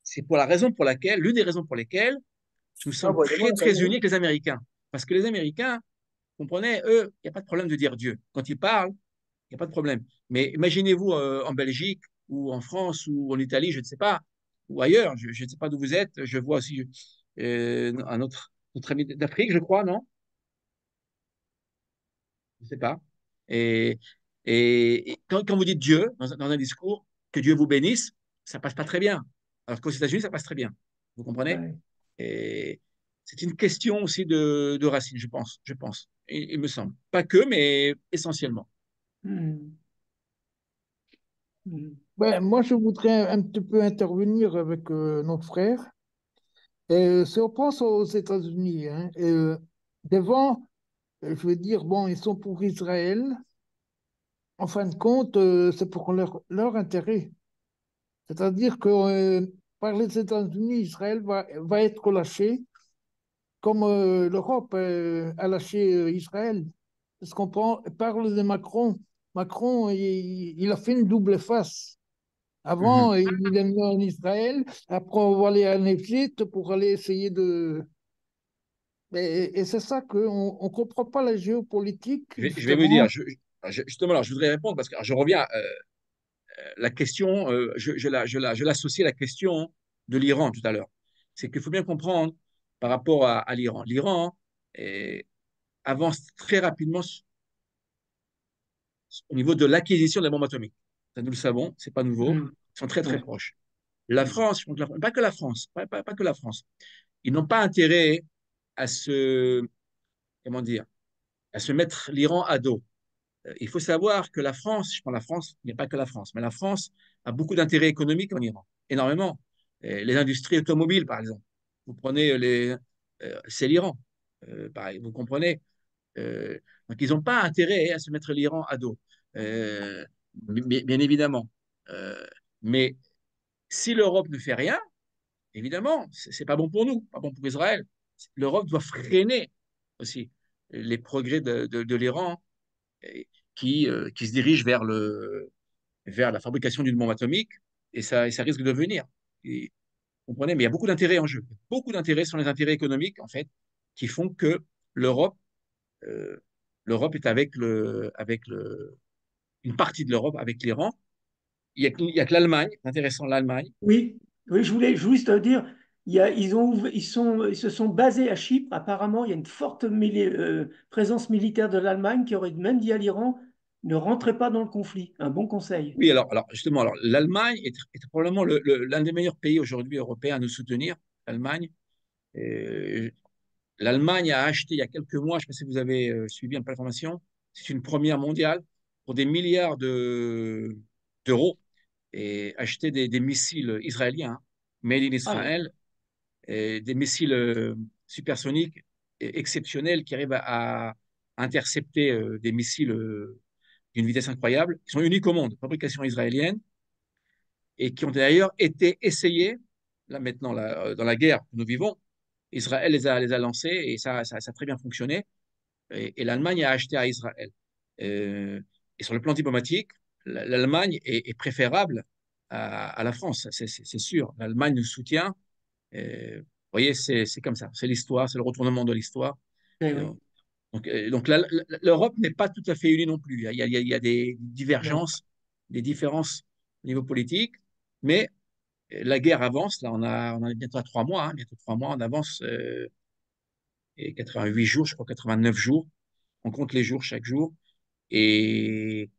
c'est pour la raison pour laquelle, l'une des raisons pour lesquelles nous sommes très, très unis avec les Américains. Parce que les Américains, comprenez, eux, il n'y a pas de problème de dire Dieu. Quand ils parlent, il n'y a pas de problème. Mais imaginez-vous en Belgique ou en France ou en Italie, je ne sais pas, ou ailleurs, je ne sais pas d'où vous êtes. Je vois aussi un autre ami d'Afrique, je crois, non? Je ne sais pas. Et, et quand vous dites Dieu dans un discours, que Dieu vous bénisse, ça passe pas très bien. Alors qu'aux États-Unis, ça passe très bien. Vous comprenez? Ouais. Et c'est une question aussi de racines, je pense, il me semble. Pas que, mais essentiellement. Mhm. Mhm. Ben, moi, je voudrais un petit peu intervenir avec notre frère. Et, si on pense aux États-Unis, hein, devant, je veux dire, bon, ils sont pour Israël. En fin de compte, c'est pour leur intérêt. C'est-à-dire que par les États-Unis, Israël va être lâché, comme l'Europe a lâché Israël. Parce qu'on parle de Macron. Macron, il a fait une double face. Mhm. Avant, il est venu en Israël, après on va aller en Égypte pour aller essayer de... Et c'est ça qu'on ne comprend pas la géopolitique, Je vais vous dire, justement. justement, alors, je voudrais répondre parce que alors, je reviens à la question, je l'associe à la question de l'Iran tout à l'heure. C'est qu'il faut bien comprendre par rapport à l'Iran. L'Iran avance très rapidement au niveau de l'acquisition de la bombe atomique. Ça, nous le savons, c'est pas nouveau. Mhm. Ils sont très, très Ouais. proches. La France, pas que la France, pas que la France, ils n'ont pas intérêt à se, comment dire, à se mettre l'Iran à dos. Il faut savoir que la France, je prends la France, il n'y a pas que la France, mais la France a beaucoup d'intérêts économiques en Iran, énormément. Les industries automobiles, par exemple. Vous prenez c'est l'Iran. Pareil, vous comprenez. Donc, ils n'ont pas intérêt à se mettre l'Iran à dos, bien évidemment. Mais si l'Europe ne fait rien, évidemment, c'est pas bon pour nous, pas bon pour Israël. L'Europe doit freiner aussi les progrès de l'Iran qui se dirige vers la fabrication d'une bombe atomique et ça risque de venir. Et, vous comprenez, mais il y a beaucoup d'intérêts en jeu. Beaucoup d'intérêts sont les intérêts économiques, en fait, qui font que l'Europe euh, l'Europe est une partie de l'Europe avec l'Iran. Il y a que l'Allemagne, c'est intéressant, l'Allemagne. Oui, oui, je voulais juste dire, ils se sont basés à Chypre. Apparemment, il y a une forte présence militaire de l'Allemagne qui aurait même dit à l'Iran, ne rentrez pas dans le conflit. Un bon conseil. Oui, alors justement, l'Allemagne est probablement l'un des meilleurs pays aujourd'hui européens à nous soutenir, l'Allemagne. Euh, L'Allemagne a acheté il y a quelques mois, je ne sais pas si vous avez suivi un peu l'information, c'est une première mondiale pour des milliards d'euros et acheter des missiles israéliens, hein, made in Ah, Israel, et des missiles supersoniques exceptionnels qui arrivent à intercepter des missiles d'une vitesse incroyable, qui sont uniques au monde, fabrication israélienne, et qui ont d'ailleurs été essayés, là maintenant, là, dans la guerre que nous vivons. Israël les a lancés et ça a très bien fonctionné. Et l'Allemagne a acheté à Israël. Et sur le plan diplomatique, l'Allemagne est préférable à la France, c'est sûr. L'Allemagne nous soutient. Vous voyez, c'est comme ça. C'est l'histoire, c'est le retournement de l'histoire. eh Euh, oui, donc l'Europe n'est pas tout à fait unie non plus. Il y a des non. divergences, des différences au niveau politique, mais la guerre avance. Là, on est bientôt à 3 mois, hein, bientôt 3 mois. On avance et 88 jours, je crois 89 jours. On compte les jours chaque jour et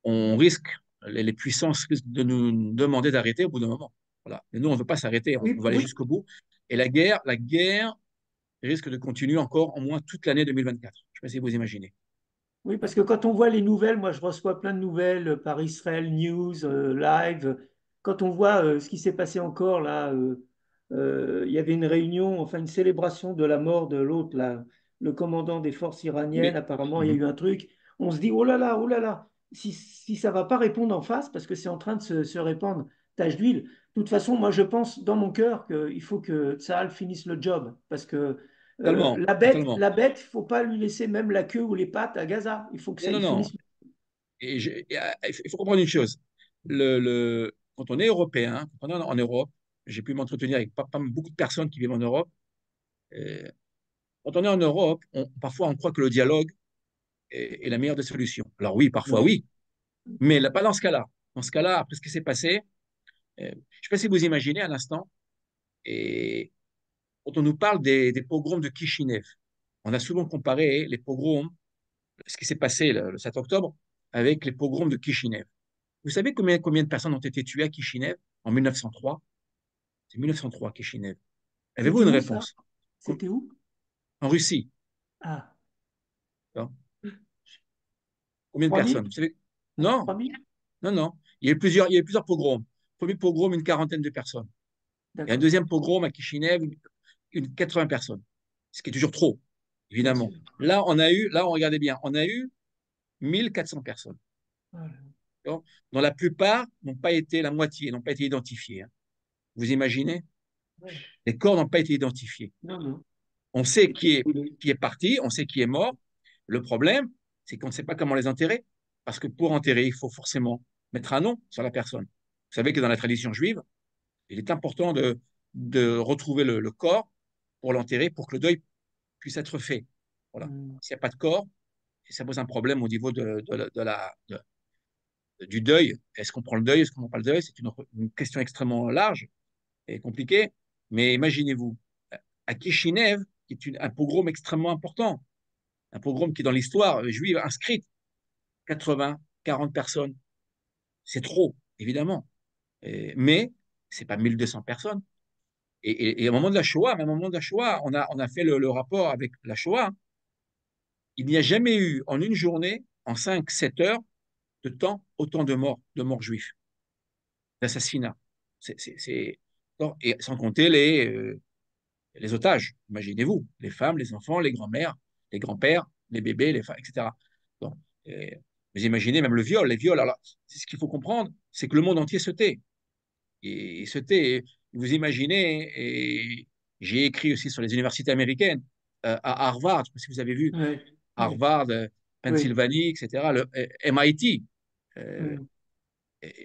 on risque, les puissances risquent de nous demander d'arrêter au bout d'un moment. Voilà. Mais nous, on ne veut pas s'arrêter. On Oui, va aller oui, jusqu'au bout. Et la guerre risque de continuer encore au moins toute l'année 2024. Je ne sais pas si vous imaginez. oui, parce que quand on voit les nouvelles, moi je reçois plein de nouvelles par Israel News, Live. Quand on voit ce qui s'est passé encore là, il y avait une réunion, enfin une célébration de la mort de l'autre, là, le commandant des forces iraniennes. Mais, Apparemment, il y a mhm. eu un truc. On se dit, oh là là, si ça va pas répondre en face, parce que c'est en train de se répandre, tache d'huile. De toute façon, moi je pense dans mon cœur qu'il faut que Tsahal finisse le job, parce que Totalement, totalement. la bête, il faut pas lui laisser même la queue ou les pattes à Gaza. Il faut que Non, ça, non, il non. finisse. Il faut comprendre une chose. Quand on est européen, quand on est en Europe, j'ai pu m'entretenir avec beaucoup de personnes qui vivent en Europe. euh, Quand on est en Europe, parfois on croit que le dialogue est la meilleure des solutions. Alors oui, parfois Non. oui, mais pas dans ce cas-là. Dans ce cas-là, après ce qui s'est passé, je ne sais pas si vous imaginez un instant, et quand on nous parle des pogroms de Kishinev, on a souvent comparé les pogroms, ce qui s'est passé le 7 octobre, avec les pogroms de Kishinev. Vous savez combien de personnes ont été tuées à Kishinev en 1903? C'est 1903, Kishinev. Avez-vous C'était une où ça? réponse? C'était où? En Russie. Ah, Hein. Combien de 3000? personnes? Vous savez? Non, 3000? non, non. Il y a eu plusieurs pogroms. Premier pogrom, une quarantaine de personnes. Il y a un D'accord, deuxième pogrom à Kishinev, 80 personnes. Ce qui est toujours trop, bien évidemment. sûr. Là, on regardait bien, on a eu 1400 personnes. Voilà. Dont la plupart n'ont pas été, la moitié, n'ont pas été identifiées, hein. Vous imaginez? Ouais. Les corps n'ont pas été identifiés. Non, non. On sait C'était brûlé. qui est parti, on sait qui est mort. Le problème, c'est qu'on ne sait pas comment les enterrer. Parce que pour enterrer, il faut forcément mettre un nom sur la personne. Vous savez que dans la tradition juive, il est important de retrouver le corps pour l'enterrer, pour que le deuil puisse être fait. Voilà. Hmm. S'il n'y a pas de corps, ça pose un problème au niveau du deuil. Est-ce qu'on prend le deuil, est-ce qu'on ne prend pas le deuil? C'est une question extrêmement large et compliquée. Mais imaginez-vous, à Kishinev, qui est un pogrom extrêmement important, un pogrom qui est dans l'histoire juive inscrite, 80, 40 personnes, c'est trop, évidemment. Mais c'est pas 1200 personnes. Et au moment de la Shoah, même au moment de la Shoah, on a fait le rapport avec la Shoah. Il n'y a jamais eu en une journée, en 5, 7 heures de temps, autant de morts juifs, d'assassinats. Et sans compter les otages, imaginez-vous, les femmes, les enfants, les grands-mères, les grands-pères, les bébés, les femmes, etc. Bon, vous imaginez même le viol, les viols. Alors, ce qu'il faut comprendre, c'est que le monde entier se tait. Et se tait. Vous imaginez, et j'ai écrit aussi sur les universités américaines, à Harvard, je ne sais pas si vous avez vu, Oui, oui, Harvard, oui. Pennsylvanie, etc., le MIT. euh, Mm.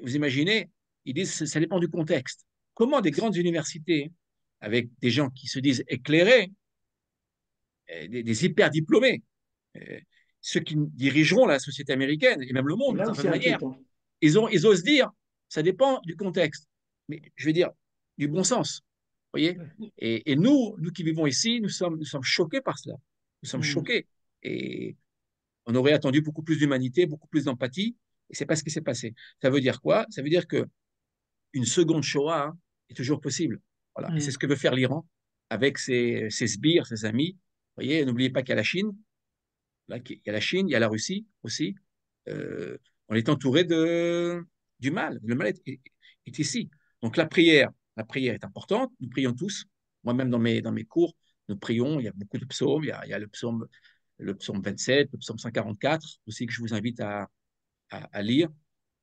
Vous imaginez, ils disent que ça dépend du contexte. Comment des grandes universités, avec des gens qui se disent éclairés, des hyper diplômés, euh, ceux qui dirigeront la société américaine et même le C'est monde d'une là où certaine c'est manière, inquiétant. ils osent dire, ça dépend du contexte. Mais je veux dire, du bon sens. Vous voyez? Et nous qui vivons ici, nous sommes choqués par cela. Nous sommes Mm. choqués. Et on aurait attendu beaucoup plus d'humanité, beaucoup plus d'empathie. Et c'est pas ce qui s'est passé. Ça veut dire quoi? Ça veut dire que une seconde Shoah est toujours possible. Voilà. Et c'est ce Mm. que veut faire l'Iran avec ses sbires, ses amis. Vous voyez, n'oubliez pas qu'il y a la Chine, là, il y a la Chine, il y a la Russie aussi. Euh, on est entouré du mal. Le mal est ici. Donc la prière est importante. Nous prions tous. Moi-même dans mes cours, nous prions. Il y a beaucoup de psaumes. Il y a le psaume 27, le psaume 144 aussi que je vous invite à lire.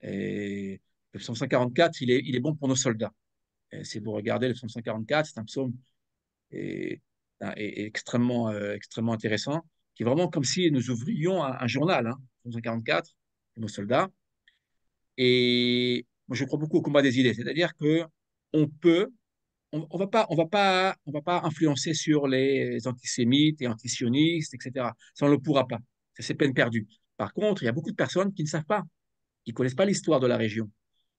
Et le psaume 144, il est bon pour nos soldats. Et si vous regardez le psaume 144, c'est un psaume et, extrêmement, extrêmement intéressant, qui est vraiment comme si nous ouvrions un journal, hein, 144, pour nos soldats. Et moi, je crois beaucoup au combat des idées, c'est-à-dire que on peut, on va pas influencer sur les antisémites et antisionistes, etc. Ça, on ne le pourra pas. Ça, c'est peine perdue. Par contre, il y a beaucoup de personnes qui ne savent pas, qui ne connaissent pas l'histoire de la région,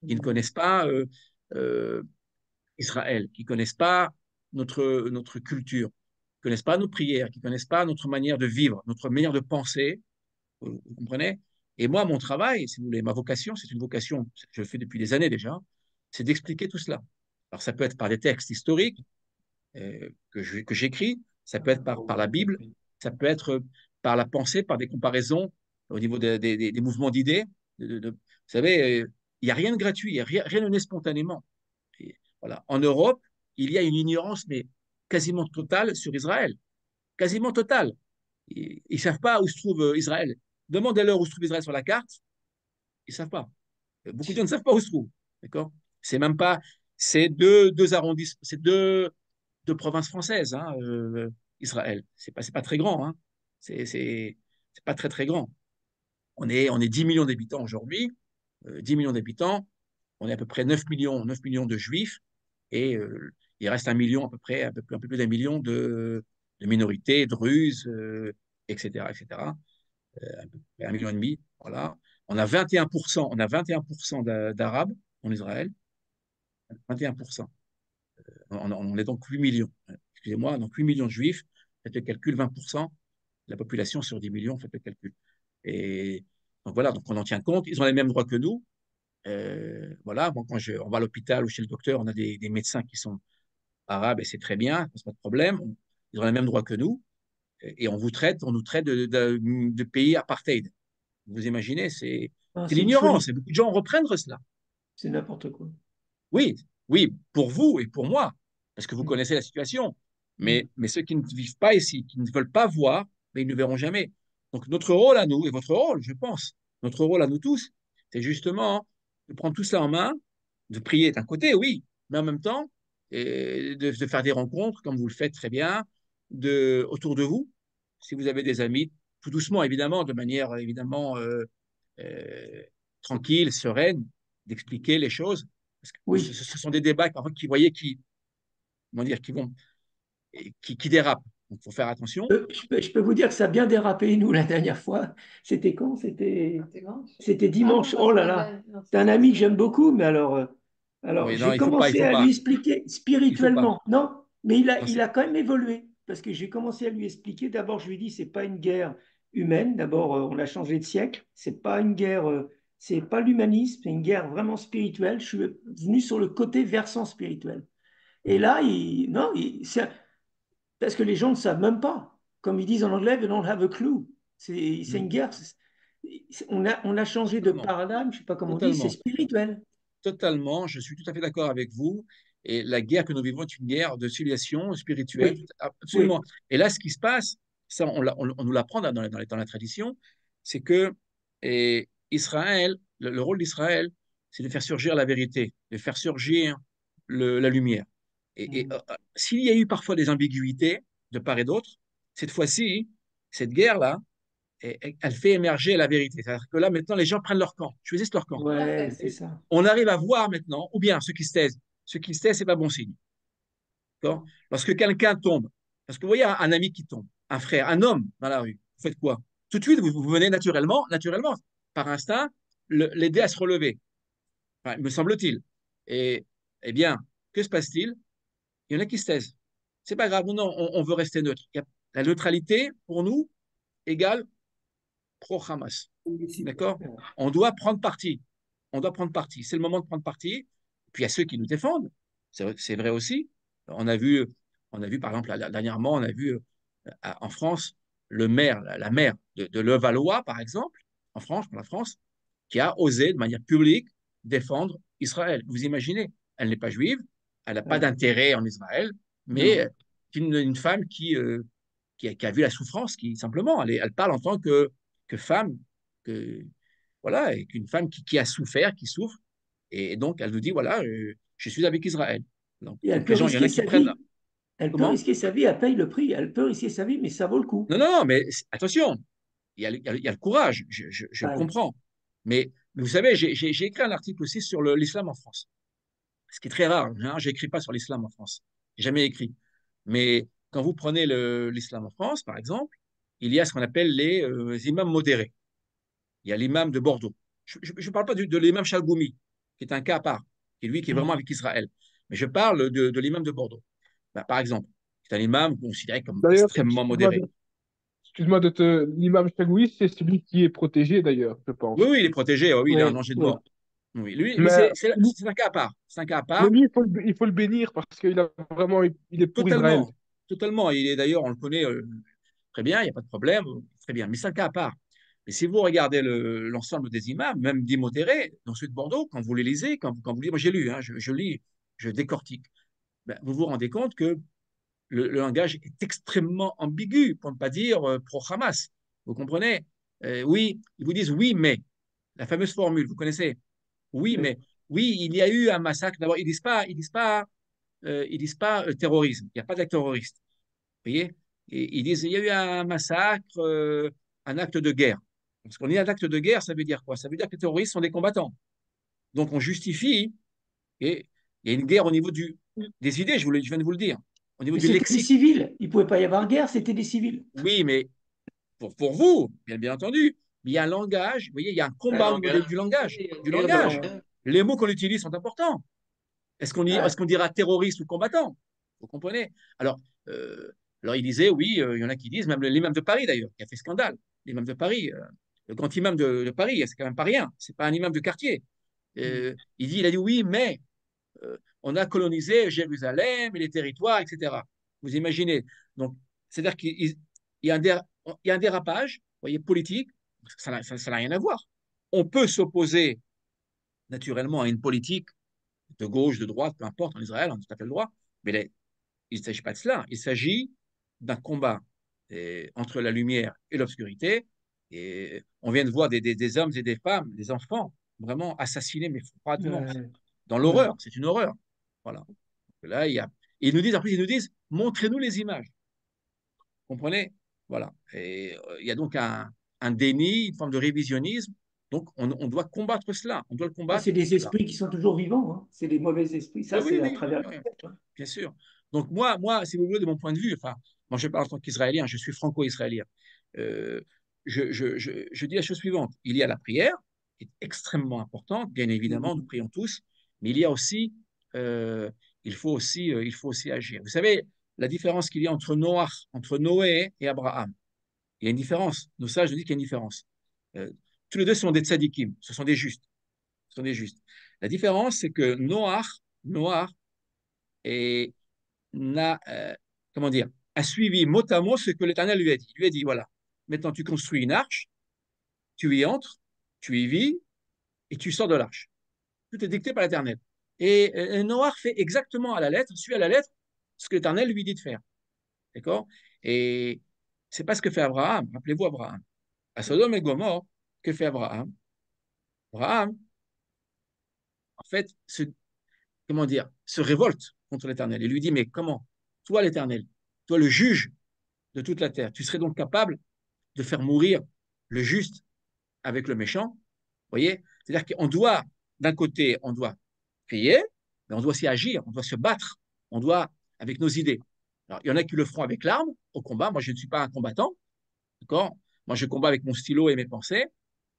qui ne connaissent pas euh, Israël, qui ne connaissent pas notre culture, qui ne connaissent pas nos prières, qui ne connaissent pas notre manière de vivre, notre manière de penser, vous comprenez? Et moi, mon travail, si vous voulez, ma vocation, c'est une vocation que je fais depuis des années déjà, c'est d'expliquer tout cela. Alors, ça peut être par des textes historiques que j'écris, ça peut être par la Bible, ça peut être par la pensée, par des comparaisons au niveau des mouvements d'idées. Vous savez, il n'y a rien de gratuit, rien ne naît spontanément. Et voilà. En Europe, il y a une ignorance, mais quasiment totale sur Israël. Quasiment totale. Ils ne savent pas où se trouve Israël. Demandez-leur où se trouve Israël sur la carte, ils ne savent pas. Beaucoup de gens ne savent pas où se trouve. D'accord? C'est même pas. C'est deux arrondissements, c'est deux provinces françaises, hein, Israël. C'est pas très grand. Hein. C'est pas très, très grand. On est 10 millions d'habitants aujourd'hui. 10 millions d'habitants. On est à peu près 9 millions de juifs et il reste un million à peu près, un peu plus d'un million de minorités, druzes, etc., etc. À peu près 1,5 million. Voilà. On a 21% d'Arabes en Israël. 21%. On est donc 8 millions. Excusez-moi, donc 8 millions de juifs. Faites le calcul, 20% de la population sur 10 millions, faites le calcul. Et donc voilà, donc on en tient compte. Ils ont les mêmes droits que nous. Voilà, bon, on va à l'hôpital ou chez le docteur, on a des médecins qui sont arabes et c'est très bien, pas de problème. Ils ont les mêmes droits que nous et on nous traite de pays apartheid. Vous imaginez, Ah, c'est c'est une l'ignorance folie. et beaucoup de gens reprennent cela. C'est n'importe quoi. Oui, oui, pour vous et pour moi, parce que vous Mm. connaissez la situation. Mm. Mais ceux qui ne vivent pas ici, qui ne veulent pas voir, mais ils ne verront jamais. Donc notre rôle à nous, et votre rôle, je pense, notre rôle à nous tous, c'est justement de prendre tout cela en main, de prier d'un côté, oui, mais en même temps, de faire des rencontres, comme vous le faites très bien, autour de vous, si vous avez des amis, tout doucement, évidemment, de manière évidemment euh, tranquille, sereine, d'expliquer les choses. Parce que Oui. ce sont des débats parfois qui, voyez, comment dire, qui dérapent. Donc, il faut faire attention. Je peux vous dire que ça a bien dérapé, nous, la dernière fois. C'était quand? C'était dimanche. Oh là là. C'est un ami que j'aime beaucoup, mais alors Oui, non, j'ai il commencé faut à lui pas, expliquer il faut pas. spirituellement. Non, mais Non, il a quand même évolué. Parce que j'ai commencé à lui expliquer. D'abord, je lui ai dit, c'est pas une guerre humaine. D'abord, on a changé de siècle. C'est pas une guerre, c'est pas l'humanisme, c'est une guerre vraiment spirituelle. Je suis venu sur le côté versant spirituel. Et là, non, parce que les gens ne savent même pas. Comme ils disent en anglais, they don't have a clue. C'est une guerre. On a changé de totalement, paradigme, je ne sais pas comment on dit, c'est totalement, spirituel. totalement. Je suis tout à fait d'accord avec vous. Et la guerre que nous vivons est une guerre de civilisation spirituelle, Oui, absolument. oui. Et là, ce qui se passe, ça, on nous l'apprend dans la tradition, c'est que Israël, le rôle d'Israël, c'est de faire surgir la vérité, de faire surgir la lumière. S'il y a eu parfois des ambiguïtés de part et d'autre, cette fois-ci, cette guerre-là, elle fait émerger la vérité. C'est-à-dire que là, maintenant, les gens prennent leur camp, choisissent leur camp. Tout à Ouais, fait. c'est ça. On arrive à voir maintenant, ou bien ceux qui se taisent. Ceux qui se taisent, c'est pas bon signe. D'accord. Lorsque quelqu'un tombe, parce que vous voyez un ami qui tombe, un frère, un homme dans la rue, vous faites quoi? Tout de suite, vous venez naturellement, par instinct, l'aider à se relever, enfin, me semble-t-il. Et, eh bien, que se passe-t-il? Il y en a qui se taisent. C'est pas grave, non, on veut rester neutre. La neutralité, pour nous, égale pro-Hamas. D'accord? On doit prendre parti. On doit prendre parti. C'est le moment de prendre parti. Puis il y a ceux qui nous défendent. C'est vrai aussi. On a vu, on a vu par exemple, dernièrement, on a vu en France le maire, la maire de Levallois, par exemple, en France, pour la France, qui a osé de manière publique défendre Israël. Vous imaginez, elle n'est pas juive, elle n'a pas Ouais. d'intérêt en Israël, mais Non. une femme qui a vu la souffrance, qui simplement, elle parle en tant que femme, que, voilà, et qu'une femme qui a souffert, qui souffre, et donc elle nous dit, voilà, je suis avec Israël. Et elle Donc peut les gens, il y en risquer a qui sa prennent, vie. Elle peut comment? risquer sa vie, elle paye le prix. Elle peut risquer sa vie, mais ça vaut le coup. Non, non, non, mais attention, il y a le courage, je le Ouais. comprends. Mais vous savez, j'ai écrit un article aussi sur l'islam en France, ce qui est très rare. Hein, je n'écris pas sur l'islam en France, j'ai jamais écrit. Mais quand vous prenez l'islam en France, par exemple, il y a ce qu'on appelle les imams modérés. Il y a l'imam de Bordeaux. Je ne parle pas de l'imam Chalgoumi, qui est un cas à part, qui est vraiment avec Israël. Mais je parle de l'imam de Bordeaux. Ben, par exemple, c'est un imam considéré comme D'ailleurs, extrêmement modéré. excuse-moi de te. L'imam Chagoui, c'est celui qui est protégé, d'ailleurs, je Oui, pense. oui, il est protégé, oui, il a un Oui, danger de oui. mort. Oui, lui, mais Mais, c'est un cas à part. C'est un cas à mais part, lui, il faut le bénir parce qu'il a vraiment, il est pour Israël. totalement. Totalement. Il est d'ailleurs, on le connaît très bien, il n'y a pas de problème, très bien. Mais c'est un cas à part. Mais si vous regardez l'ensemble des imams, même des modérés, dans ceux de Bordeaux, quand vous les lisez, quand vous lisez, moi j'ai lu, hein, je lis, je décortique, ben, vous vous rendez compte que le langage est extrêmement ambigu, pour ne pas dire pro-Hamas. Vous comprenez? Oui, ils vous disent oui, mais. La fameuse formule, vous connaissez? Oui, Oui. mais. Oui, il y a eu un massacre. D'abord, ils disent pas terrorisme. Il n'y a pas d'acte terroriste. Vous voyez? Et ils disent il y a eu un massacre, un acte de guerre. Parce qu'on dit un acte de guerre, ça veut dire quoi? Ça veut dire que les terroristes sont des combattants. Donc on justifie, et il y a une guerre au niveau des idées, je viens de vous le dire, au niveau Mais du c'était des lexique. civils. Il ne pouvait pas y avoir guerre, c'était des civils. Oui, mais pour vous, bien entendu, mais il y a un langage, vous voyez, il y a un combat au niveau du langage. Du langage. Ouais. Les mots qu'on utilise sont importants. Est-ce Ouais. qu'on dira terroriste ou combattant? Vous comprenez? Alors, euh, alors, il disait, oui, il y en a qui disent, même l'imam de Paris d'ailleurs, qui a fait scandale, l'imam de Paris, le grand imam de Paris, c'est quand même pas rien, c'est pas un imam de quartier. Il a dit oui, mais on a colonisé Jérusalem et les territoires, etc. Vous imaginez? Donc, c'est-à-dire qu'il y a un dérapage, vous voyez, politique, ça n'a rien à voir. On peut s'opposer naturellement à une politique de gauche, de droite, peu importe, en Israël, on a tout à fait le droit, mais il ne s'agit pas de cela. Il s'agit d'un combat entre la lumière et l'obscurité. Et on vient de voir des hommes et des femmes, des enfants, vraiment assassinés, mais froidement, Ouais. dans Ouais. l'horreur. C'est une horreur. Voilà. Là, il y a. Et ils nous disent, en plus, ils nous disent, montrez-nous les images. Vous comprenez? Voilà. Et il y a donc un déni, une forme de révisionnisme. Donc, on doit combattre cela. On doit le Ah, combattre. c'est des Voilà. esprits qui sont toujours vivants, hein. C'est des mauvais esprits. Oui, Ça, oui, c'est à oui, travers oui, le peuple, hein. bien sûr. Donc, moi, si vous voulez, de mon point de vue, enfin, moi, je parle en tant qu'Israélien, je suis franco-israélien. Euh, je dis la chose suivante. Il y a la prière, qui est extrêmement importante, bien évidemment, nous prions tous, mais il y a aussi, euh, il faut aussi agir. Vous savez, la différence qu'il y a entre Noé et Abraham, il y a une différence. Nos sages nous disent qu'il y a une différence. Euh, tous les deux sont des tzadikim, ce sont des justes. Ce sont des justes. La différence, c'est que Noah et comment dire, a suivi mot à mot ce que l'Éternel lui a dit. Il lui a dit, voilà, maintenant tu construis une arche, tu y entres, tu y vis et tu sors de l'arche. Tout est dicté par l'Éternel. Et Noach fait exactement à la lettre, suit à la lettre ce que l'Éternel lui dit de faire. D'accord? Et c'est pas ce que fait Abraham. Rappelez-vous Abraham. À Sodome et Gomorre, que fait Abraham? Abraham, en fait, comment dire, se révolte contre l'Éternel. Il lui dit, mais comment? Toi, l'Éternel, toi, le juge de toute la terre, tu serais donc capable de faire mourir le juste avec le méchant? Vous voyez? C'est-à-dire qu'on doit, d'un côté, on doit prier, mais on doit aussi agir, on doit se battre, on doit, avec nos idées. Alors, il y en a qui le feront avec l'arme, au combat. Moi, je ne suis pas un combattant, d'accord? Moi, je combats avec mon stylo et mes pensées.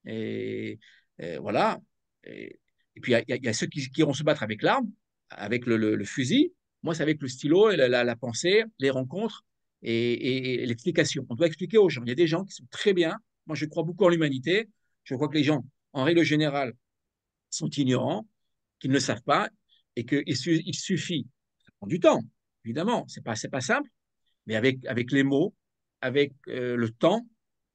Et, et voilà. Et puis, il y a ceux qui iront se battre avec l'arme, avec le fusil. Moi, c'est avec le stylo et la pensée, les rencontres et l'explication. On doit expliquer aux gens. Il y a des gens qui sont très bien. Moi, je crois beaucoup en l'humanité. Je crois que les gens, en règle générale, sont ignorants, qu'ils ne savent pas et qu'il suffit, ça prend du temps, évidemment, c'est pas simple, mais avec les mots, avec le temps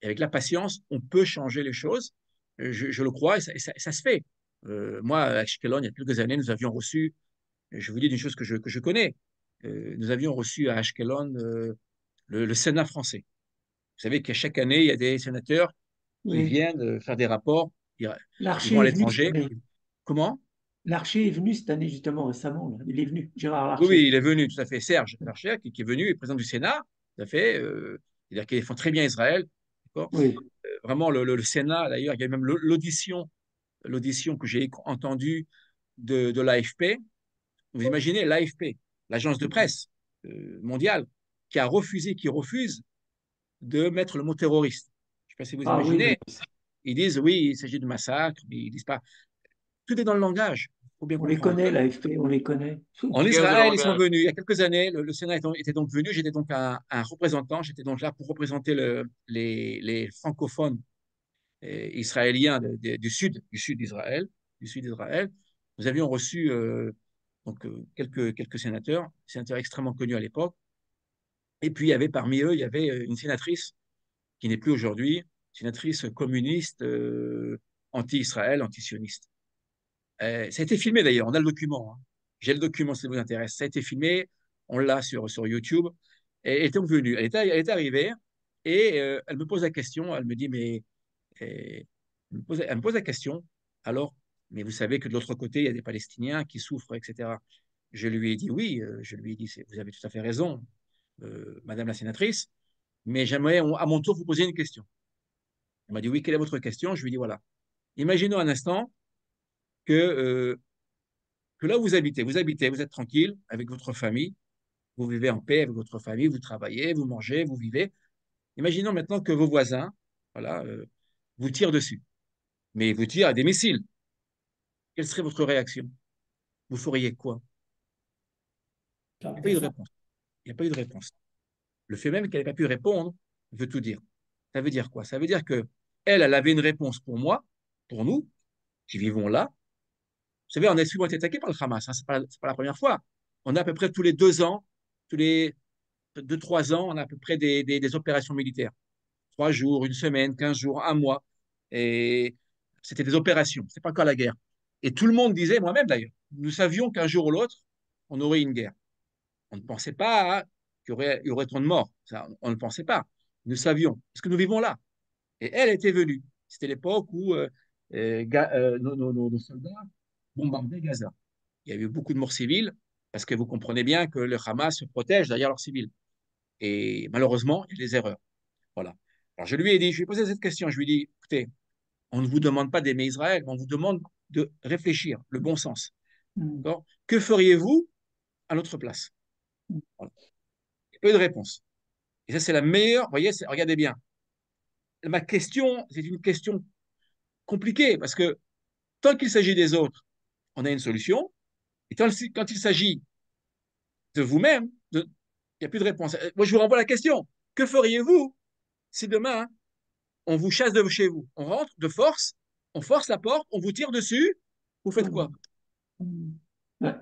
et avec la patience, on peut changer les choses. Je le crois et ça se fait. Moi, à Ashkelon, il y a quelques années, nous avions reçu, je vous dis une chose que je connais, nous avions reçu à Ashkelon le Sénat français. Vous savez qu'à chaque année, il y a des sénateurs qui Oui. viennent faire des rapports, ils vont L'archer à est venu cette l'étranger. année. Comment? L'archer est venu cette année, justement, récemment. Là. Il est venu, Gérard Oui, oui, Larcher. il est venu, tout à fait. Serge Larcher, qui est venu, est président du Sénat, tout à fait. C'est-à-dire qu'il défend très bien Israël. D'accord. Oui. Vraiment, le Sénat, d'ailleurs, il y a même l'audition que j'ai entendue de l'AFP. Vous imaginez l'AFP, l'agence de presse mondiale, qui refuse de mettre le mot terroriste. Je ne sais pas si vous Ah oui, imaginez. Ils disent oui, il s'agit de massacre, mais ils disent pas. Tout est dans le langage. Il faut bien on les comprendre. connaît, l'AFP, on les connaît. En Israël, ils sont venus. Il y a quelques années, le Sénat était donc venu. J'étais donc un représentant. J'étais donc là pour représenter les francophones israéliens du sud d'Israël, du sud d'Israël. Nous avions reçu donc quelques sénateurs extrêmement connus à l'époque. Et puis il y avait parmi eux, il y avait une sénatrice qui n'est plus aujourd'hui, sénatrice communiste, anti-Israël, anti-sioniste. Ça a été filmé d'ailleurs, on a le document, hein. J'ai le document si ça vous intéresse. Ça a été filmé, on l'a sur YouTube. Et elle est donc venue, elle est arrivée et elle me pose la question, elle me dit, mais elle me pose la question, alors, mais vous savez que de l'autre côté, il y a des Palestiniens qui souffrent, etc. Je lui ai dit oui, je lui ai dit, vous avez tout à fait raison, Madame la sénatrice, mais j'aimerais à mon tour vous poser une question. Elle m'a dit oui, quelle est votre question? Je lui ai dit voilà, imaginons un instant que là où vous êtes tranquille avec votre famille, vous vivez en paix avec votre famille, vous travaillez, vous mangez, vous vivez. Imaginons maintenant que vos voisins, voilà, vous tirent dessus, mais ils vous tirent à des missiles. Quelle serait votre réaction? Vous feriez quoi? Il n'y a pas eu de réponse. Il n'y a pas eu de réponse. Le fait même qu'elle n'ait pas pu répondre veut tout dire. Ça veut dire quoi? Ça veut dire que elle avait une réponse pour moi, pour nous, qui vivons là. Vous savez, on a souvent été attaqué par le Hamas, hein, c'est pas la première fois. On a à peu près tous les 2 ans, tous les 2, 3 ans, on a à peu près des opérations militaires. 3 jours, une semaine, 15 jours, un mois. Et c'était des opérations, c'est pas encore la guerre. Et tout le monde disait, moi-même d'ailleurs, nous savions qu'un jour ou l'autre, on aurait une guerre. On ne pensait pas qu'il y aurait tant de morts. Ça, on ne le pensait pas. Nous savions, parce que nous vivons là. Et elle était venue. C'était l'époque où nos soldats bombardaient Gaza. Il y a eu beaucoup de morts civiles, parce que vous comprenez bien que le Hamas se protège derrière leurs civils. Et malheureusement, il y a des erreurs. Voilà. Alors je lui ai dit, je lui ai posé cette question, je lui ai dit, écoutez, on ne vous demande pas d'aimer Israël, on vous demande de réfléchir, le bon sens. Mm. Que feriez-vous à notre place? Voilà. Il n'y a pas eu de réponse. Et ça, c'est la meilleure, vous voyez, regardez bien. Ma question, c'est une question compliquée, parce que tant qu'il s'agit des autres, on a une solution, et quand il s'agit de vous-même, il n'y a plus de réponse. Moi, je vous renvoie la question. Que feriez-vous si demain, on vous chasse de chez vous? On rentre de force, on force la porte, on vous tire dessus, vous faites quoi? Mm. Ouais.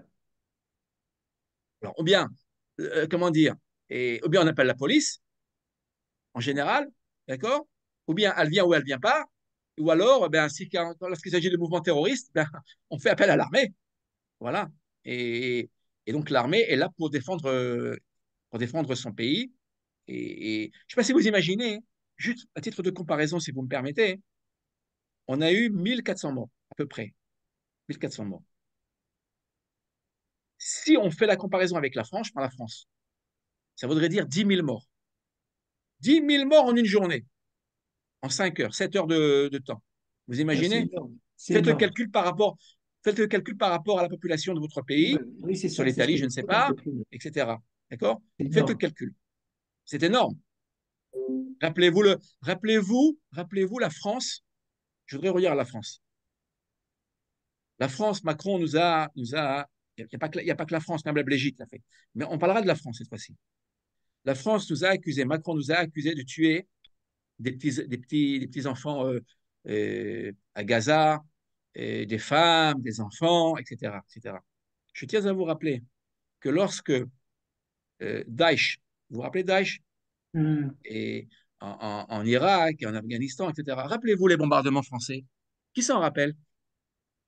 Alors, ou bien, comment dire, ou bien on appelle la police, en général, d'accord? Ou bien elle vient ou elle vient pas, ou alors, lorsqu'il s'agit de mouvements terroristes, on fait appel à l'armée. Voilà. Et, et donc l'armée est là pour défendre son pays. Et je ne sais pas si vous imaginez, juste à titre de comparaison, si vous me permettez, on a eu 1400 morts, à peu près. 1400 morts. Si on fait la comparaison avec la France, je prends la France, ça voudrait dire 10 000 morts. 10 000 morts en une journée, en 5 heures, 7 heures de temps. Vous Ouais, c'est imaginez? énorme. C'est Faites le énorme. calcul par rapport, faites le calcul par rapport à la population de votre Ouais, pays, oui, c'est sur ça. C'est ce l'Italie, que je je ne sais fais un pas, peu plus. etc. D'accord? C'est Faites le énorme. calcul. C'est énorme. Rappelez-vous la France. Je voudrais redire à la France. La France, Macron il n'y a pas que, il y a pas que la France, même la Belgique l'a fait. Mais on parlera de la France cette fois-ci. La France nous a accusés, Macron nous a accusés de tuer des petits enfants à Gaza, et des femmes, des enfants, etc., etc. Je tiens à vous rappeler que lorsque Daesh, vous vous rappelez Daesh, Hmm. et en Irak et en Afghanistan, etc., rappelez-vous les bombardements français. Qui s'en rappelle?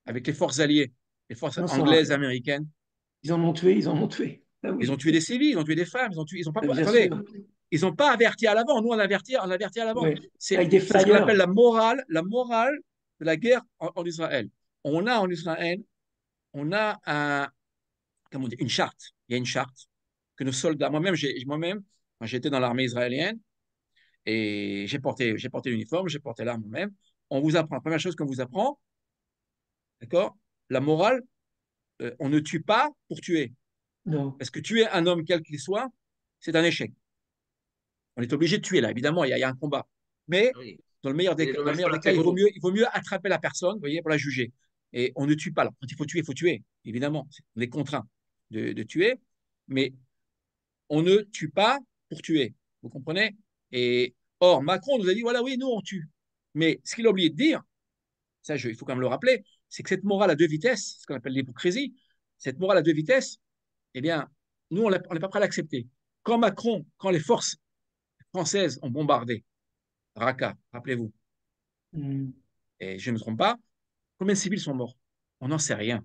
Avec les forces alliées, les forces On s'en anglaises, rappelle. américaines. Ils en ont tué, ils en ont tué. Ah Ils ont oui, tué des civils, ils ont tué des femmes, ils ont pas, bien attendez, sûr. ils n'ont pas averti à l'avant. Nous, on a averti à l'avant. Ouais. Avec des C'est ce qu'on appelle flyers. la morale de la guerre en Israël. On a en Israël, on a comment dire, une charte. Il y a une charte que nos soldats, moi-même, quand j'étais dans l'armée israélienne, et j'ai porté l'uniforme, j'ai porté l'arme moi-même, on vous apprend, la première chose qu'on vous apprend, d'accord, la morale, on ne tue pas pour tuer. Non. Parce que tuer un homme quel qu'il soit, c'est un échec. On est obligé de tuer là, évidemment, il y a un combat. Mais Oui. Et les dans le dommages meilleur des cas, collatéraux. il vaut mieux attraper la personne, vous voyez, pour la juger. Et on ne tue pas. Alors, quand il faut tuer, évidemment. On est contraint de tuer, mais on ne tue pas pour tuer. Vous comprenez? Et or, Macron nous a dit, voilà, oui, nous, on tue. Mais ce qu'il a oublié de dire, il faut quand même le rappeler, c'est que cette morale à deux vitesses, ce qu'on appelle l'hypocrisie, cette morale à deux vitesses, eh bien, nous, on n'est pas prêt à l'accepter. Quand les forces françaises ont bombardé Raqqa, rappelez-vous, Hmm. et je ne me trompe pas, combien de civils sont morts? On n'en sait rien.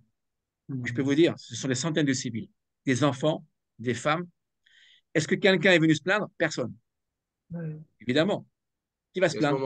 Je peux Hmm. vous dire, ce sont des centaines de civils, des enfants, des femmes. Est-ce que quelqu'un est venu se plaindre? Personne. Ouais. Évidemment. Qui va se Et à ce plaindre?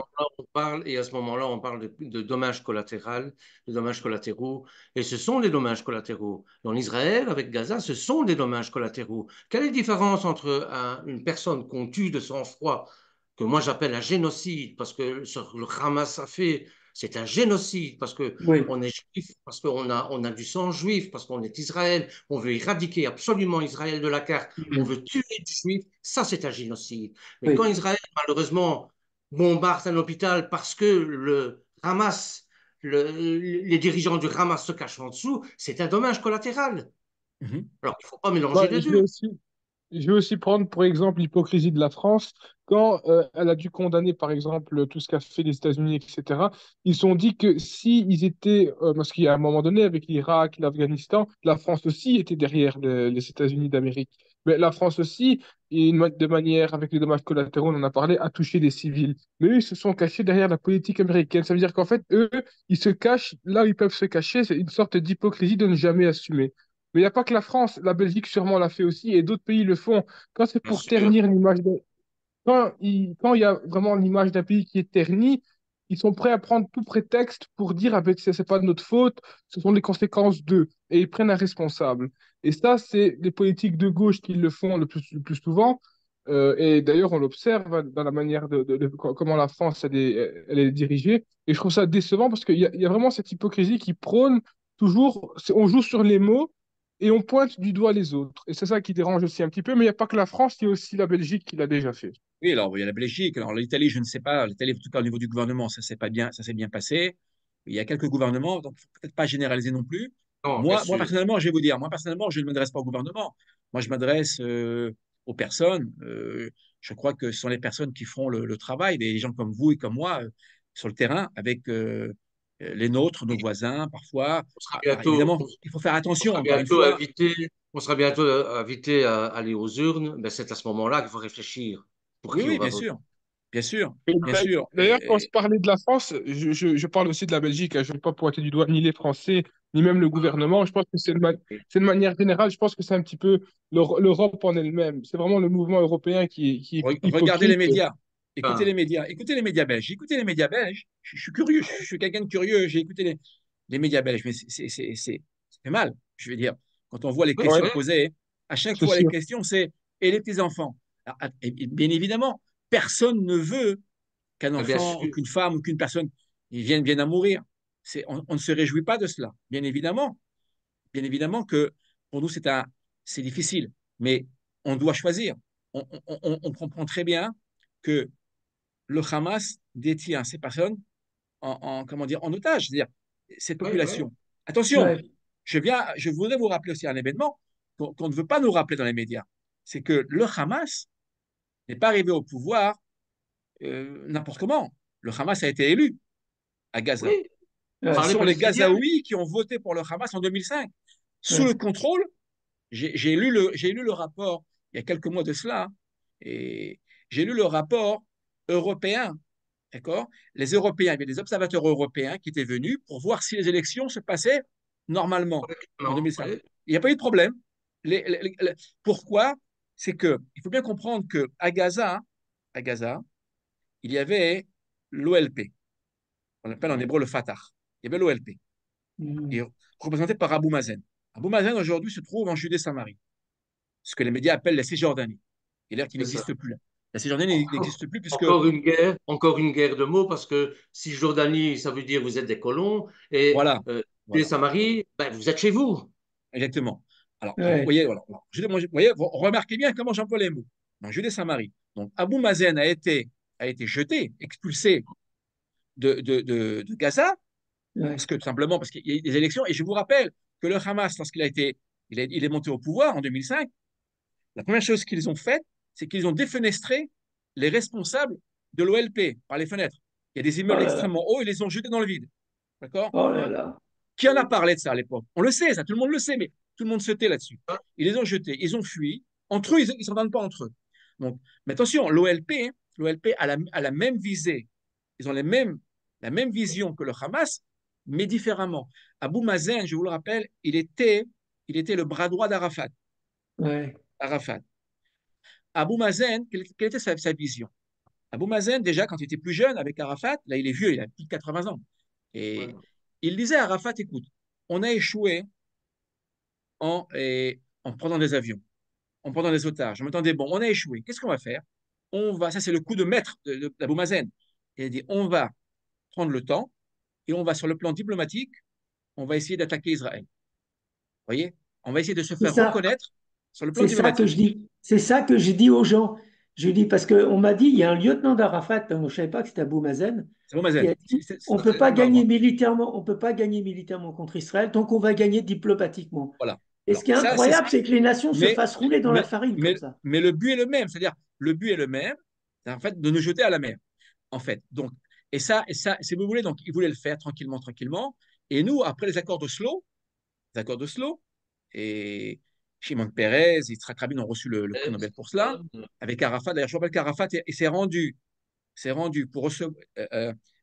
moment-là, on parle de dommages collatéraux, de dommages collatéraux. Et ce sont des dommages collatéraux. En Israël, avec Gaza, ce sont des dommages collatéraux. Quelle est la différence entre une personne qu'on tue de sang-froid, que moi j'appelle un génocide, parce que ce que le Hamas a fait, c'est un génocide, parce que Oui, on est juif, parce on a du sang juif, parce qu'on est Israël, on veut éradiquer absolument Israël de la carte, on hmm. veut tuer des juifs, ça c'est un génocide. Mais quand Oui. Israël, malheureusement, bombarde un hôpital parce que le Hamas, les dirigeants du Hamas se cachent en dessous, c'est un dommage collatéral. Mhm. Alors, il ne faut pas mélanger Bah, les deux. je vais aussi prendre pour exemple l'hypocrisie de la France. Quand elle a dû condamner, par exemple, tout ce qu'a fait les États-Unis, etc., ils ont dit que si ils étaient, parce qu'à un moment donné, avec l'Irak, l'Afghanistan, la France aussi était derrière les États-Unis d'Amérique. Mais la France aussi, de manière, avec les dommages collatéraux, on en a parlé, a touché des civils. Mais eux, ils se sont cachés derrière la politique américaine. Ça veut dire qu'en fait, eux, ils se cachent là où ils peuvent se cacher. C'est une sorte d'hypocrisie de ne jamais assumer. Mais il n'y a pas que la France, la Belgique sûrement l'a fait aussi et d'autres pays le font. Quand c'est Bien pour sûr. ternir l'image quand il y a vraiment l'image d'un pays qui est ternie, ils sont prêts à prendre tout prétexte pour dire ah ben, c'est pas de notre faute, ce sont les conséquences d'eux et ils prennent un responsable. Et ça, c'est les politiques de gauche qui le font le plus souvent. Et d'ailleurs, on l'observe dans la manière comment la France elle est dirigée. Et je trouve ça décevant parce qu'il y a vraiment cette hypocrisie qui prône toujours, on joue sur les mots et on pointe du doigt les autres. Et c'est ça qui dérange aussi un petit peu, mais il n'y a pas que la France, il y a aussi la Belgique qui l'a déjà fait. Oui, alors il y a la Belgique, alors l'Italie, je ne sais pas, l'Italie, en tout cas au niveau du gouvernement, ça s'est bien passé. Il y a quelques gouvernements, donc il ne faut peut-être pas généraliser non plus. Non, bien Moi, sûr. personnellement, je vais vous dire, moi, personnellement, je ne m'adresse pas au gouvernement. Moi, je m'adresse aux personnes. Je crois que ce sont les personnes qui font le travail, des gens comme vous et comme moi, sur le terrain, avec les nôtres, nos voisins, parfois. On sera Alors, bientôt, évidemment, il faut faire on attention, sera encore une bientôt fois. invité, on sera bientôt invité à aller aux urnes. Ben, c'est à ce moment-là qu'il faut réfléchir pour Oui, qui on oui, va bien voter. sûr, bien sûr, Et bien sûr. d'ailleurs, quand on se parlait de la France, je parle aussi de la Belgique, hein. Je ne vais pas pointer du doigt ni les Français ni même le gouvernement. Je pense que c'est de manière générale, je pense que c'est un petit peu l'Europe en elle-même. C'est vraiment le mouvement européen qui est Regardez les hypocrite. médias. Écoutez Ah, les médias. Écoutez les médias belges. Écoutez les médias belges. Je suis curieux. Je suis quelqu'un de curieux. J'ai écouté les médias belges. Mais ça fait mal. Je veux dire, quand on voit les Ouais, questions posées, à chaque c'est fois, les sûr. questions, c'est et les petits-enfants. Et bien évidemment, personne ne veut qu'un bien enfant ou sûr. qu'une femme ou qu'une personne vienne à mourir. On ne se réjouit pas de cela. Bien évidemment que pour nous, c'est difficile, mais on doit choisir. On comprend très bien que le Hamas détient ces personnes comment dire, en otage, c'est-à-dire cette Oui, population. Attention, Ouais. je voudrais vous rappeler aussi un événement qu'on ne veut pas nous rappeler dans les médias. C'est que le Hamas n'est pas arrivé au pouvoir n'importe comment. Le Hamas a été élu à Gaza. oui. Ce Ouais. Par les sont les Palestiniens. Gazaouis qui ont voté pour le Hamas en 2005, sous Ouais. le contrôle. J'ai lu le rapport il y a quelques mois de cela, et j'ai lu le rapport européen, d'accord? Les Européens, il y avait des observateurs européens qui étaient venus pour voir si les élections se passaient normalement en Non, 2005. oui. Il n'y a pas eu de problème. Pourquoi? C'est que il faut bien comprendre que à Gaza, il y avait l'OLP, on appelle en hébreu le Fatah. Il y avait l'OLP, Mhm. et représenté par Abou Mazen. Abou Mazen aujourd'hui se trouve en Judée-Samarie, ce que les médias appellent la Cisjordanie. Il a l'air qu'il C'est ça. n'existe plus là. La Cisjordanie n'existe plus puisque, Encore une guerre de mots, parce que si Jordanie, ça veut dire vous êtes des colons, et voilà, des voilà, Samarie, ben, vous êtes chez vous. exactement. Alors, vous Ouais. voyez, voilà, vous voyez, vous remarquez bien comment j'emploie les mots. Donc, Judée-Samarie. Donc, Abou Mazen a été jeté, expulsé de Gaza, Ouais. parce que tout simplement, parce qu'il y a eu des élections. Et je vous rappelle que le Hamas, lorsqu'il a été, il est monté au pouvoir en 2005, la première chose qu'ils ont faite, c'est qu'ils ont défenestré les responsables de l'OLP par les fenêtres. Il y a des Oh immeubles là là. extrêmement hauts, ils les ont jetés dans le vide. D'accord? Oh là là. Qui en a parlé de ça à l'époque? On le sait, ça, tout le monde le sait, mais tout le monde se tait là-dessus. Ils les ont jetés, ils ont fui. Entre eux, ils ne s'entendent pas entre eux. Donc, mais attention, l'OLP a la même visée. Ils ont la même vision que le Hamas, mais différemment. Abou Mazen, je vous le rappelle, il était le bras droit d'Arafat. Ouais. Arafat. Abou Mazen, quelle était sa vision? Abou Mazen, déjà, quand il était plus jeune avec Arafat, là, il est vieux, il a plus de 80 ans. Et il disait à Arafat, écoute, on a échoué en prenant des avions, en prenant des otages. On m'entendait, bon, on a échoué. Qu'est-ce qu'on va faire? Ça c'est le coup de maître d'Abou Mazen. Il a dit, on va prendre le temps et on va, sur le plan diplomatique, on va essayer d'attaquer Israël. Vous voyez? On va essayer de se C'est faire ça. reconnaître sur le plan C'est ça que diplomatique. je dis. C'est ça que j'ai dit aux gens. Je dis parce qu'on m'a dit, il y a un lieutenant d'Arafat, je ne savais pas que c'était Abou Mazen, C'est Abou qui Mazen. a dit, on ne peut C'est pas du gagner Maroc. militairement, on peut pas gagner militairement contre Israël tant qu'on va gagner diplomatiquement. Voilà. Et ce Alors, qui est ça, c'est incroyable, c'est que les nations se mais, fassent rouler dans la mais, farine comme ça. mais le but est le même, c'est-à-dire le but est le même, c'est en fait de nous jeter à la mer, en fait. Donc, si vous voulez, donc ils voulaient le faire tranquillement, tranquillement. Et nous, après les accords d'Oslo, et Shimon Peres, Yitzhak Rabin ont reçu le prix Nobel pour cela, avec Arafat. D'ailleurs, je rappelle qu'Arafat s'est rendu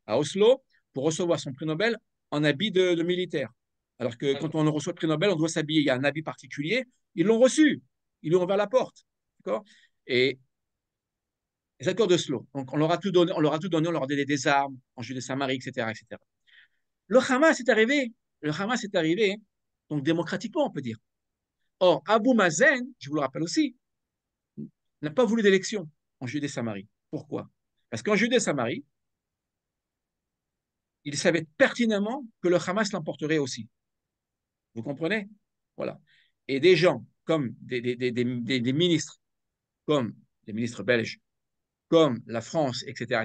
à Oslo pour recevoir son prix Nobel en habit de militaire. Alors que quand on reçoit le prix Nobel, on doit s'habiller, il y a un habit particulier. Ils l'ont reçu, ils lui ont ouvert la porte. D'accord? Et les accords d'Oslo, donc on leur a tout donné, on leur a donné des armes en Judée-Samarie, etc., etc. Le Hamas est arrivé, le Hamas est arrivé, donc démocratiquement, on peut dire. Or, Abou Mazen, je vous le rappelle aussi, n'a pas voulu d'élection en Judée-Samarie. Pourquoi? Parce qu'en Judée-Samarie, il savait pertinemment que le Hamas l'emporterait aussi. Vous comprenez? Voilà. Et des gens comme des ministres, comme les ministres belges, comme la France, etc.,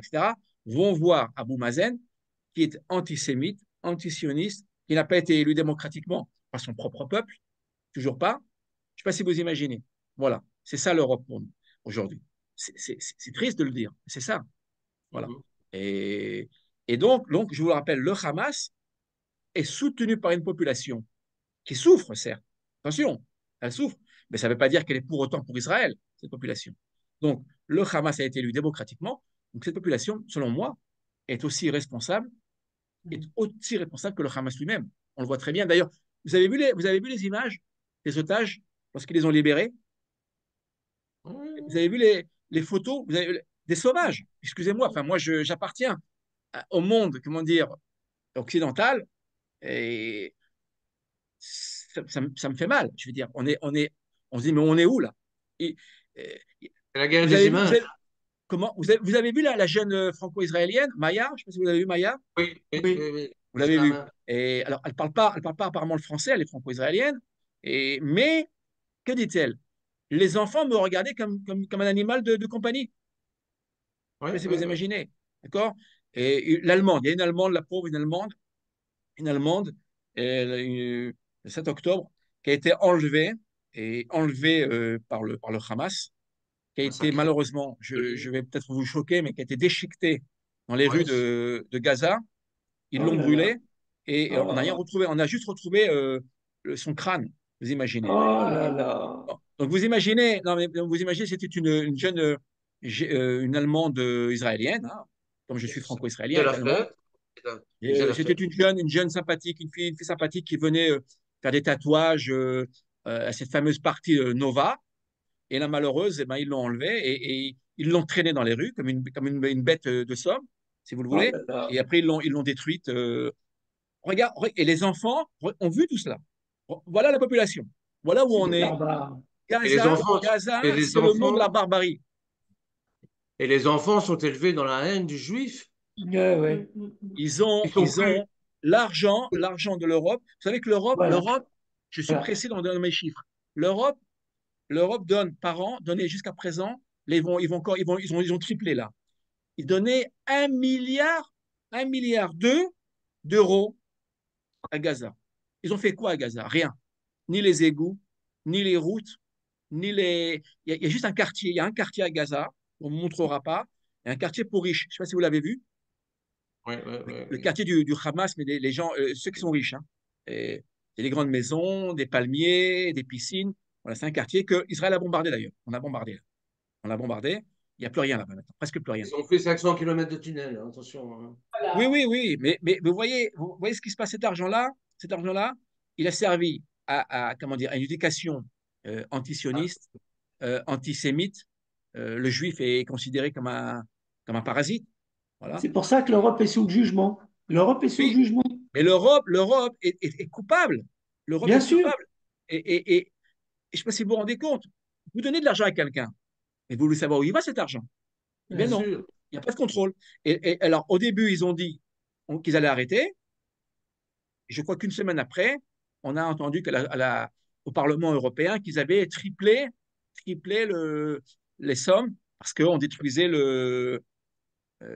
vont voir Abou Mazen, qui est antisémite, antisioniste, qui n'a pas été élu démocratiquement par son propre peuple, toujours pas. Je ne sais pas si vous imaginez. Voilà. C'est ça l'Europe pour nous, aujourd'hui. C'est triste de le dire. C'est ça. Voilà. Et, donc, je vous le rappelle, le Hamas est soutenu par une population qui souffre, certes. Attention, elle souffre, mais ça ne veut pas dire qu'elle est pour autant pour Israël, cette population. Donc, le Hamas a été élu démocratiquement. Donc, cette population, selon moi, est aussi responsable est aussi responsable que le Hamas lui-même. On le voit très bien. D'ailleurs, vous avez vu les images des otages lorsqu'ils les ont libérés? Vous avez vu les photos? Des sauvages, excusez-moi. Enfin, moi, j'appartiens au monde, comment dire, occidental, et ça me fait mal. Je veux dire, on se dit, mais on est où là? Et, et, C'est la guerre vous des avez vu, images. comment, vous avez vu la jeune franco-israélienne, Maya? Je ne sais pas si vous avez vu Maya. Oui, oui, Oui. oui, oui. Vous l'avez vu. Islam. Et alors, elle parle pas apparemment le français, elle est franco-israélienne. Mais que dit-elle? Les enfants me regardaient comme un animal de compagnie. Je Oui, ne sais pas si oui, vous oui. imaginez. D'accord? Et l'Allemande, il y a une Allemande, la pauvre, une Allemande, le 7 octobre, qui a été enlevée par le Hamas, qui a été Massacré. malheureusement, je vais peut-être vous choquer, mais qui a été déchiquetée dans les rues Oui, de Gaza. Ils Oh l'ont là là. brûlée et on n'a rien Oh, retrouvé. On a juste retrouvé son crâne, vous imaginez. oh là là. Bon. Donc vous imaginez, non, mais vous imaginez, c'était une jeune, une Allemande israélienne, hein, comme je suis franco-israélien c'est la également. fête. C'est la C'était fête. une jeune sympathique, une fille sympathique qui venait faire des tatouages à cette fameuse partie Nova. Et la malheureuse, eh ben, ils l'ont enlevée et ils l'ont traînée dans les rues comme une bête de somme, si vous le Oh voulez. là là. Et après, ils l'ont détruite. Et les enfants ont vu tout cela. Voilà la population. Voilà où C'est on des est. barbares. Et les Gaza, enfants, Gaza, et les c'est le monde de la enfants, barbarie. et les enfants sont élevés dans la haine du juif. Ouais, ouais. Ils sont Ils plus. ont l'argent de l'Europe. Vous savez que Voilà. Je suis Voilà. pressé dans mes chiffres. L'Europe, l'Europe donne par an, donnait jusqu'à présent, ils ont triplé là. Ils donnaient 1 milliard d'euros à Gaza. Ils ont fait quoi à Gaza? Rien. Ni les égouts, ni les routes, ni les. Il y a juste un quartier. Il y a un quartier à Gaza, on ne montrera pas. Il y a un quartier pour riches. Je ne sais pas si vous l'avez vu. Oui, oui, oui, Le oui. quartier du Hamas, mais les gens, ceux qui sont riches. Hein. Et, il y a des grandes maisons, des palmiers, des piscines. Voilà, c'est un quartier que Israël a bombardé d'ailleurs. On a bombardé. On l'a bombardé. Il n'y a plus rien là-bas maintenant. Presque plus rien. Ils ont fait 500 kilomètres de tunnel, hein, attention. Hein. Oui, Voilà. oui, oui. Mais vous voyez ce qui se passe, cet argent-là, il a servi comment dire, à une éducation antisioniste, antisémite. Le juif est considéré comme un parasite. Voilà. C'est pour ça que l'Europe est sous le jugement. L'Europe est sous le Oui, jugement. mais l'Europe est coupable. L'Europe Bien est sûr. coupable. Et je ne sais pas si vous vous rendez compte. Vous donnez de l'argent à quelqu'un et vous voulez savoir où il va cet argent. Eh bien Bien non, sûr. il n'y a pas de contrôle. Et alors, au début, ils ont dit qu'ils allaient arrêter. Et je crois qu'une semaine après, on a entendu au Parlement européen qu'ils avaient triplé les sommes parce qu'on détruisait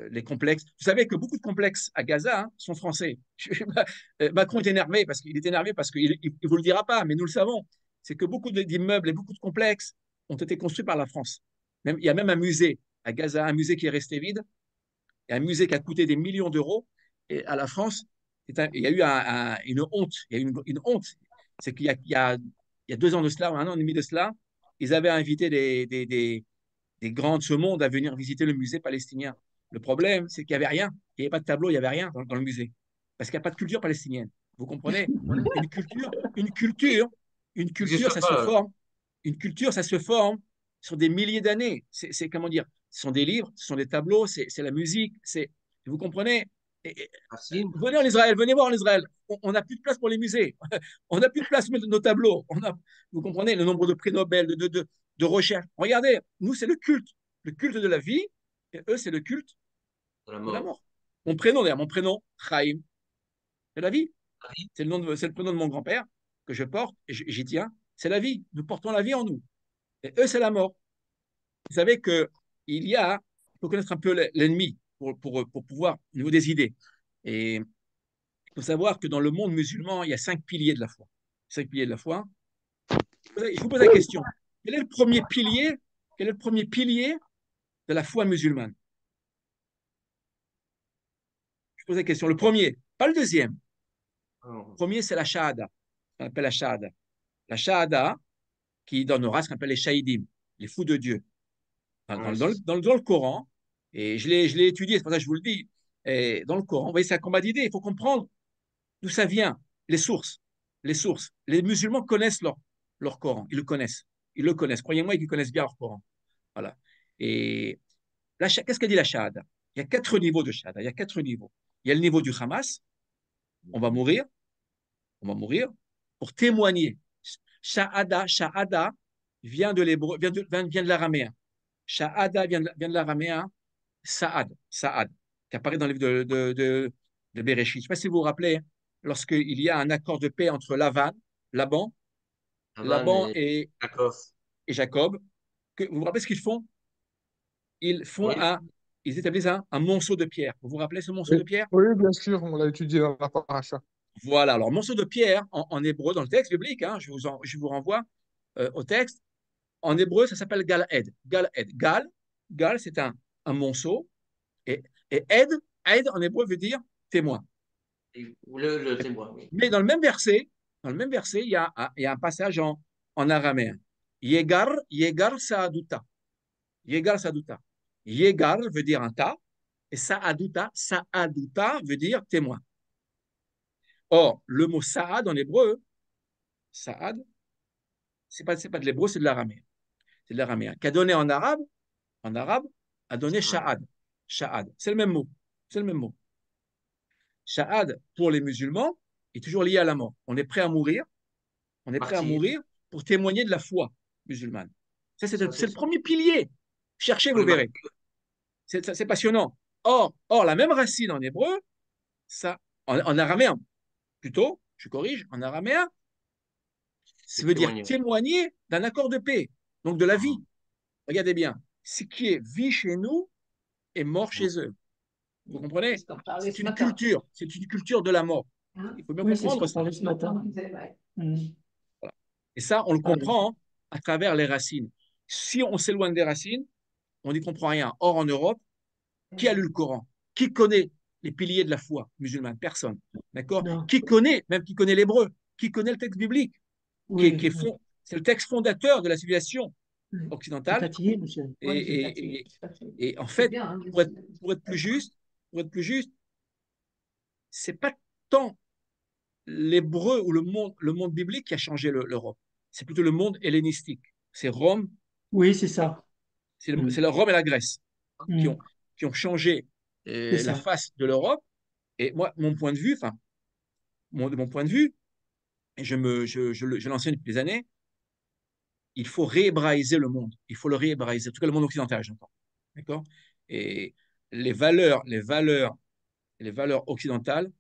les complexes. Vous savez que beaucoup de complexes à Gaza sont français. Macron est énervé parce qu'il ne vous le dira pas, mais nous le savons. C'est que beaucoup d'immeubles et beaucoup de complexes ont été construits par la France. Il y a même un musée à Gaza, un musée qui est resté vide, et un musée qui a coûté des millions d'euros. Et à la France, il y a eu une honte. Il y a eu une honte. C'est qu'il y a 2 ans de cela, ou 1 an et demi de cela, ils avaient invité des grands de ce monde à venir visiter le musée palestinien. Le problème, c'est qu'il n'y avait rien. Il n'y avait pas de tableau, il n'y avait rien dans le musée. Parce qu'il n'y a pas de culture palestinienne. Vous comprenez? Une culture, une culture, une Ça culture, n'existe ça se pas. forme. Une culture, ça se forme sur des milliers d'années. Comment dire? Ce sont des livres, ce sont des tableaux, c'est la musique. Vous comprenez? Racine. Venez en Israël, venez voir en Israël. On n'a plus de place pour les musées. On n'a plus de place pour nos tableaux. Vous comprenez le nombre de prix Nobel, de recherche. Regardez, nous, c'est le culte de la vie, et eux, c'est le culte De la de la mort. mort. Mon prénom, d'ailleurs, mon prénom, Chaim, c'est la vie. C'est le prénom de mon grand-père que je porte, et j'y tiens. C'est la vie. Nous portons la vie en nous. Et eux, c'est la mort. Vous savez il faut connaître un peu l'ennemi pour pouvoir, au niveau des idées. Et il faut savoir que dans le monde musulman, il y a 5 piliers de la foi. 5 piliers de la foi. Je vous pose la question. Quel est le premier pilier, quel est le premier pilier de la foi musulmane? Je pose la question. Le premier, pas le deuxième. Le Alors, premier, c'est la shahada. On appelle la shahada. La shahada, qui donnera ce qu'on appelle les shahidim, les fous de Dieu. Dans, ouais, dans le, dans le Coran, et je l'ai étudié, c'est pour ça que je vous le dis, Et dans le Coran. Vous voyez, c'est un combat d'idées. Il faut comprendre d'où ça vient, les sources. Les sources. Les musulmans connaissent leur Coran. Ils le connaissent. Ils le connaissent. Croyez-moi qu'ils connaissent bien leur Coran. Voilà. Et qu'est-ce qu'a dit la Shahada? Il y a 4 niveaux de Shahada. Il y a 4 niveaux. Il y a le niveau du Hamas. On va mourir. On va mourir pour témoigner. Shahada vient de l'hébreu, vient de l'araméen. Shahada vient de l'araméen Saad, qui apparaît dans le livre de Bereshit. Je ne sais pas si vous vous rappelez, lorsqu'il y a un accord de paix entre Laban Aman et Jacob. Jacob, vous vous rappelez ce qu'ils font? Ils font Oui. ils établissent un monceau de pierre. Vous vous rappelez ce monceau Oui, de pierre? oui, bien sûr, on l'a étudié dans la paracha. Voilà, alors monceau de pierre en hébreu, dans le texte biblique, hein, je vous renvoie au texte. En hébreu, ça s'appelle Gal-Ed. Gal-Ed. Gal, c'est un monceau. Et Ed en hébreu veut dire témoin. Le témoin, oui. Mais dans le même verset, il y a un passage en araméen. Yegar Saaduta. Yegar Saaduta. Yegar veut dire un tas, et Saaduta veut dire témoin. Or, le mot Saad en hébreu, Saad, c'est pas de l'hébreu, c'est de l'araméen. C'est de l'araméen. Qu'a donné en arabe, a donné Sha'ad. Sha'ad. C'est le même mot. C'est le même mot. Shahad, pour les musulmans, est toujours lié à la mort. On est prêt à mourir. On est prêt à Martyr. mourir pour témoigner de la foi musulmane. Ça, c'est le ça. premier pilier. Cherchez, Pour vous les verrez. C'est passionnant. Or, la même racine en hébreu, ça, en araméen, plutôt, je corrige, en araméen, ça veut dire témoigner d'un accord de paix, donc de la vie. Regardez bien. Ce qui est vie chez nous est mort chez eux. Vous comprenez? C'est une culture de la mort. Il faut bien Oui, c'est ce comprendre qu'on ça. parlait ce matin. Voilà. Et ça, on le comprend à travers les racines. Si on s'éloigne des racines, on n'y comprend rien. Or, en Europe, qui a lu le Coran? Qui connaît les piliers de la foi musulmane? Personne. D'accord? Non. Qui connaît l'hébreu? Qui connaît le texte biblique? Oui. C'est le texte fondateur de la civilisation T'es occidentale. fatigué, monsieur? Et en fait, pour être plus juste, c'est pas tant l'hébreu ou le monde biblique qui a changé l'Europe. C'est plutôt le monde hellénistique. C'est Rome. Oui, c'est ça. C'est la Rome et la Grèce Mm. qui ont changé C'est la ça. face de l'Europe. Et moi, mon point de vue, de mon point de vue, et je l'enseigne depuis des années, il faut réhébraïser le monde. Il faut le réhébraïser, en tout cas le monde occidental, j'entends. D'accord? Et les valeurs occidentales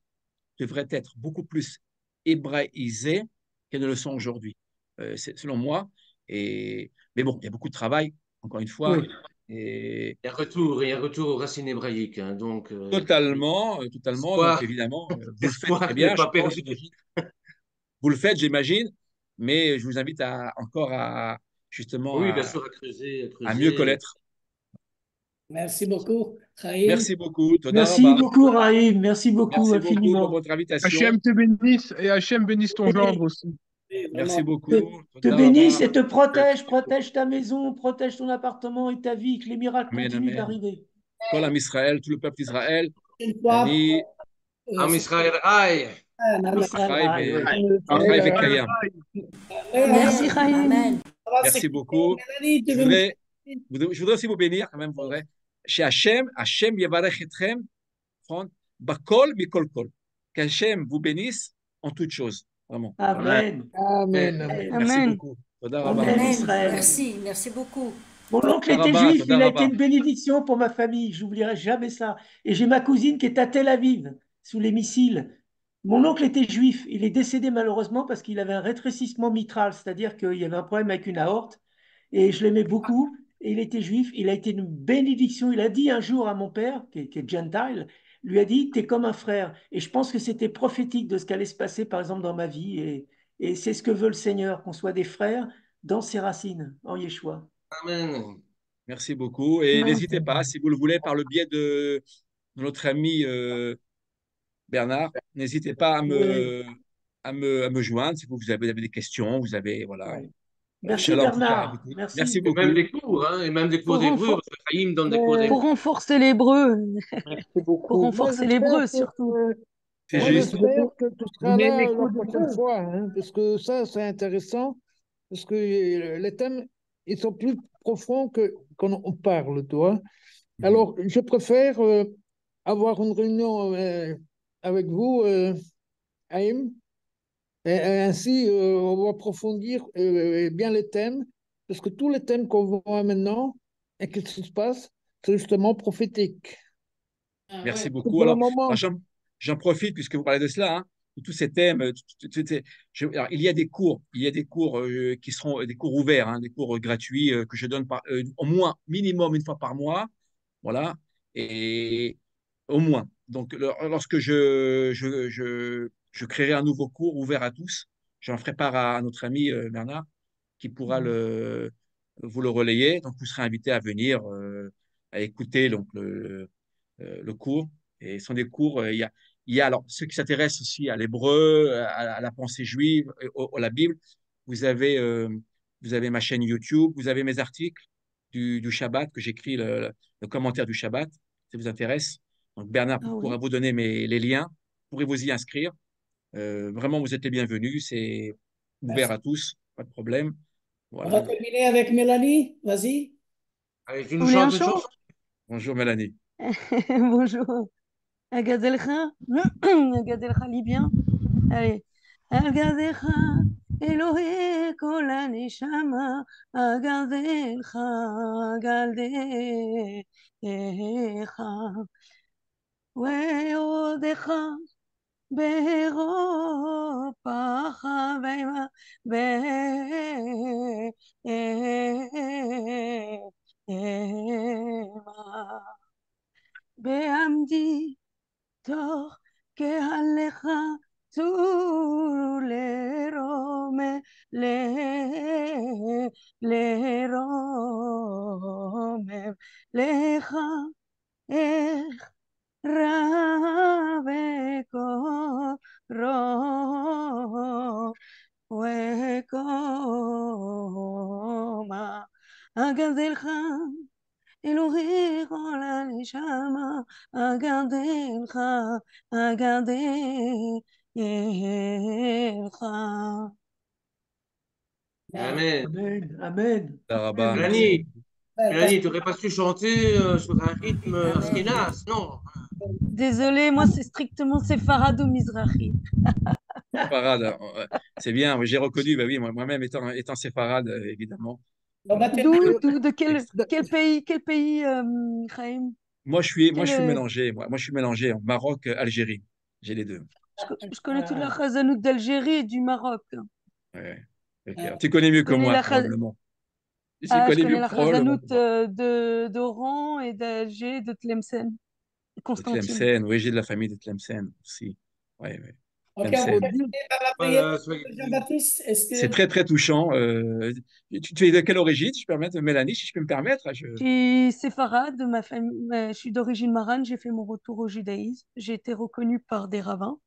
devraient être beaucoup plus hébraïsées qu'elles ne le sont aujourd'hui, selon moi. Mais bon, il y a beaucoup de travail, encore une fois. Oui. Et Il y a un retour aux racines hébraïques. Hein, donc, totalement. Donc, évidemment, vous le faites très n'est bien, je pas pense, perdu. j'imagine. Vous le faites, j'imagine, mais je vous invite justement Oui, bien sûr, à creuser. à mieux connaître. Merci beaucoup, Chaim. Merci beaucoup. Toda Merci Rabba. beaucoup, Raïm. Merci beaucoup, Merci beaucoup pour infiniment. votre invitation. Hachem te bénisse et Hachem bénisse ton gendre aussi. Oui, Merci vraiment. beaucoup. Te Toda bénisse Rabba. et te protège ta maison, protège ton appartement et ta vie, que les miracles Amen, continuent amen. d'arriver. Kol Am Israël, tout le peuple d'Israël. Une fois, Ani Am Israël, aïe. Am Israël. Achai Vekayam. Merci, Amen. Merci beaucoup. Mélanie, tu Je veux me voudrais aussi vous bénir, quand même, chez Hachem Yevarech Etchem, Bakol Mikol Kol. Qu'Hachem vous bénisse en toutes choses. Vraiment. Amen. Amen. Merci Amen. beaucoup. Toda Rabba. Amen, Amen. Israël. Merci beaucoup. Mon oncle Toda était Rabba, juif, Toda il a été Rabba. une bénédiction pour ma famille, j'oublierai jamais ça. Et j'ai ma cousine qui est à Tel Aviv, sous les missiles. Mon oncle était juif, il est décédé malheureusement parce qu'il avait un rétrécissement mitral, c'est-à-dire qu'il y avait un problème avec une aorte, et je l'aimais beaucoup, et il était juif, il a été une bénédiction. Il a dit un jour à mon père, qui est gentile, lui a dit, t'es comme un frère. Et je pense que c'était prophétique de ce qu'allait se passer, par exemple, dans ma vie, et c'est ce que veut le Seigneur, qu'on soit des frères dans ses racines, en Yeshua. Amen. Merci beaucoup. Et n'hésitez pas, si vous le voulez, par le biais de notre ami Bernard, n'hésitez pas Oui. à me joindre si vous avez des questions, voilà. Oui. Merci Inch'Allah, en tout cas, Bernard. écoutez, merci Merci. Et même beaucoup. des cours, hein, et même des cours Pour, d'hébreu, renfor- parce que Chaim donne des cours d'hébreu. pour renforcer l'hébreu, Merci pour beaucoup. Moi, renforcer j'espère l'hébreu que, surtout. C'est moi, juste. j'espère que tu Vous seras donnez les là la cours prochaine d'hébreu. fois, hein, parce que ça, c'est intéressant, parce que les thèmes, ils sont plus profonds que quand on parle, toi. Mhm. Alors, je préfère avoir une réunion avec vous, Haïm, et ainsi on va approfondir bien les thèmes, parce que tous les thèmes qu'on voit maintenant et qu'est-ce qui se passe, c'est justement prophétique. Ah, Merci ouais. beaucoup. Pour le Alors, moment, j'en profite puisque vous parlez de cela, hein, de tous ces thèmes. Alors, il y a des cours qui seront des cours ouverts, hein, des cours gratuits que je donne au moins minimum une fois par mois, voilà, et au moins. Donc, lorsque je créerai un nouveau cours ouvert à tous, j'en ferai part à notre ami Bernard qui pourra vous le relayer. Donc, vous serez invité à venir à écouter donc le cours. Et ce sont des cours, il y a alors ceux qui s'intéressent aussi à l'hébreu, à la pensée juive, à la Bible. Vous avez, euh, vous avez ma chaîne YouTube, vous avez mes articles du Shabbat que j'écris, le commentaire du Shabbat, si ça vous intéresse. Donc Bernard Ah pourra oui. vous donner les liens, vous pourrez vous y inscrire. Vraiment, vous êtes les bienvenus, c'est ouvert Merci. à tous, pas de problème. On va Voilà. terminer avec Mélanie. Vas-y. Allez, tu Vous nous voulez un chantes une chant? chanson? Bonjour Mélanie. Bonjour. أجازلخ أجازلخ ليبيا allez أجازلخ إلهي كل نشامة أجازلخ أجازلخ ويودخ באירופה חביבה בהמה בעמדי תוך קהלך צור לרומם לך איך רב קורו וקומה אגדלך אלוהי כל הנשמה אגדלך אגדלך Amen. Amen. Amen. Daraba, Amen. merci Mélanie, beaucoup. Mélanie, tu n'aurais pas su chanter sur un rythme Amen. Askénaze, non? Désolée, moi c'est strictement séfarado mizrahi. Séfarade, c'est bien, oui, j'ai reconnu, bah oui, moi-même étant séfarade, évidemment. On va Voilà. terminer. De Ex- quel pays, Chaim? moi, Quel, je suis mélangé, je suis mélangé, Maroc, Algérie, j'ai les deux. je connais toute la Ah, chazanoute d'Algérie et du Maroc. Ouais. Ok. Ah, Alors, tu connais Je mieux que connais moi, la, probablement. Tu je connais connais mieux, la probablement que chazanoute moi. d'Oran et d'Alger, de Tlemcen, et De Constantine. Tlemcen, oui, j'ai de la famille de Tlemcen aussi. Ouais, ouais. OK, on va faut Tlemcen. dire, terminer par la prière Voilà, de Jean-Baptiste. Est-ce C'est que très, très touchant. Tu es de quelle origine, si je peux permettre, Mélanie, si je peux me permettre? Je suis séfarade, ma famille, je suis d'origine marane, j'ai fait mon retour au judaïsme, j'ai été reconnue par des rabbins,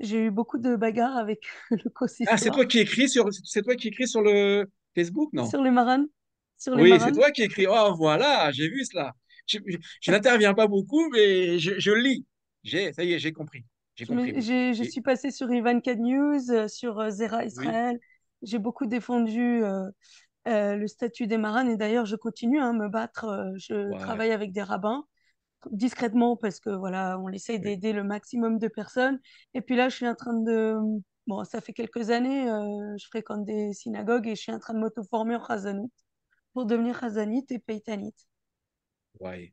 j'ai eu beaucoup de bagarres avec le Ah, consistoire c'est toi qui écris sur le Facebook, non? sur les maranes, sur les Oui, c'est maranes. toi qui écris. Oh, voilà, j'ai vu cela. Je n'interviens pas beaucoup, mais je lis. Ça y est, j'ai compris. J'ai compris, oui. Je Et- suis passée sur Ivanka News, sur Zera oui, Israël. J'ai beaucoup défendu le statut des marranes et d'ailleurs, je continue à me battre. Je ouais, travaille avec des rabbins discrètement parce que voilà, on essaye oui, d'aider le maximum de personnes. Et puis là, je suis en train de. Bon, ça fait quelques années, je fréquente des synagogues et je suis en train de m'auto-former en Chazanout pour devenir Chazanite et Peitanite. ouais.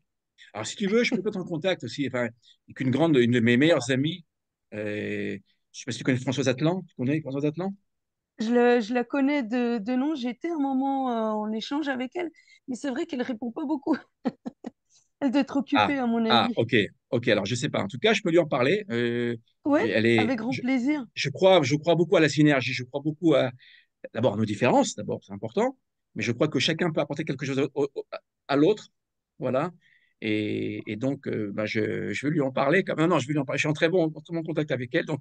Alors, si tu veux, je peux te mettre en contact aussi, enfin, avec une de mes meilleures amies. Je ne sais pas si tu connais Françoise Atlan. Tu connais Françoise Atlan? Je la connais de nom. J'ai été un moment en échange avec elle, mais c'est vrai qu'elle répond pas beaucoup. Elle doit être Ah, occupée, à mon ah, avis. ok, ok. Alors, je sais pas. En tout cas, je peux lui en parler. Ouais, Elle est, avec grand plaisir. je crois beaucoup à la synergie. Je crois beaucoup à, d'abord, nos différences, d'abord, c'est important. Mais je crois que chacun peut apporter quelque chose à l'autre. Voilà. Et donc, bah, je vais lui en parler. Non, non, je vais lui en parler. Je suis en très bon contact avec elle. Donc,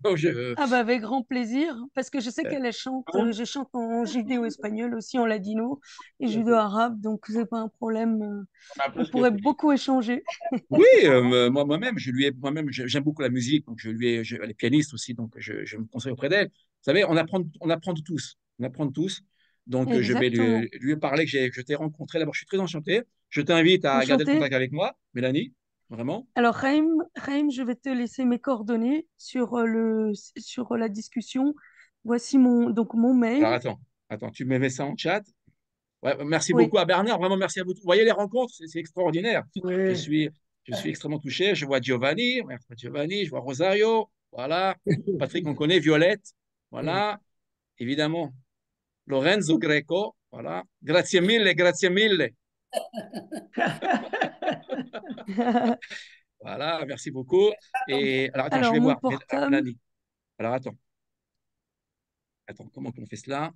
Ah bah avec grand plaisir, parce que je sais euh, qu'elle chante, je chante en judéo-espagnol aussi, en ladino et judéo-arabe, donc c'est pas un problème. On pourrait beaucoup échanger. oui, moi-même, j'aime beaucoup la musique, donc elle est pianiste aussi, donc je me conseille auprès d'elle. Vous savez, on apprend de tous, on apprend de tous. Donc, je vais Exactement. lui parler que je t'ai rencontré. D'abord, je suis très enchanté. Je t'invite à garder le Enchantée. contact avec moi, Mélanie, vraiment. Alors, Raïm, je vais te laisser mes coordonnées sur la discussion. Voici donc mon mail. Alors, attends, tu me mets ça en chat. Ouais, merci Oui. beaucoup à Bernard, vraiment merci à vous. Vous voyez les rencontres, c'est extraordinaire. Je Oui. suis, je suis extrêmement touché. Je vois Giovanni, je vois Rosario, voilà. Patrick, on connaît, Violette, voilà. Évidemment, Lorenzo Greco, voilà. Grazie mille, grazie mille. Voilà, merci beaucoup. Et alors, attends, je Alors, vais mon voir, portable. Mélanie. Alors, attends, comment on fait cela?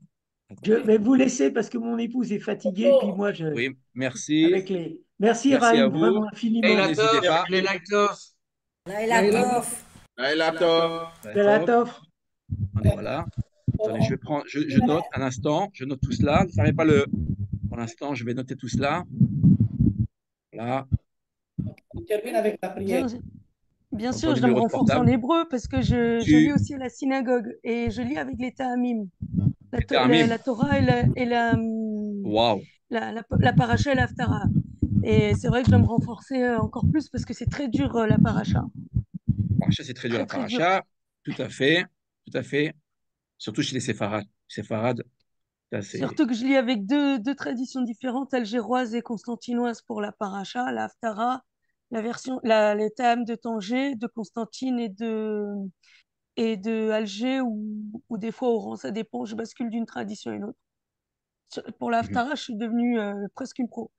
Attends. Je vais vous laisser parce que mon épouse est fatiguée, puis moi, Oui, merci. avec les. Merci, Merci à Raïm, vous. vraiment infiniment. Leila N'hésitez Tov, pas. Leila Tov. Laila Tov. Laila Tov. Belatov. Voilà. Attendez, je note un instant, je note tout cela. Ne fermez pas pour l'instant, je vais noter tout cela. Voilà. On termine avec la prière. Bien Donc, ton sûr, je me numéro de renforce en portable. hébreu parce que je lis aussi à la synagogue et je lis avec les Ta'amim, la Torah Waouh. la paracha et l'Haftara. Et c'est vrai que je dois me renforcer encore plus parce que c'est très dur la paracha. Paracha, c'est très dur la Très, très dur. paracha. Tout à fait. Tout à fait. Surtout chez les séfarades. Séfarades, c'est. Surtout que je lis avec deux traditions différentes, algéroise et constantinoise pour la paracha, la Haftara, les Thèmes de Tanger, de Constantine et de Alger ou des fois Oran, ça dépend, je bascule d'une tradition à une autre. Pour la Haftara, je suis devenue presque une pro.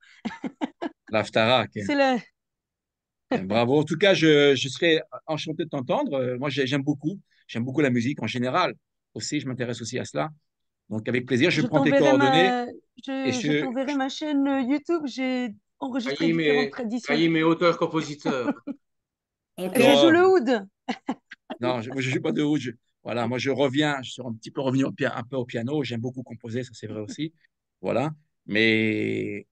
L'Haftara, ok. C'est la... Bravo. En tout cas, je serais enchanté de t'entendre. Moi, j'aime beaucoup la musique en général. Aussi, je m'intéresse aussi à cela. Donc, avec plaisir, je Je prends tes t'enverrai coordonnées et je t'enverrai ma chaîne YouTube. J'ai enregistré différentes traditions. Raïm est auteur-compositeur. Je joue le oud. Non, moi, je ne joue pas de oud. Voilà, moi, je suis un petit peu revenu un peu au piano. J'aime beaucoup composer, ça c'est vrai aussi. Voilà. Mais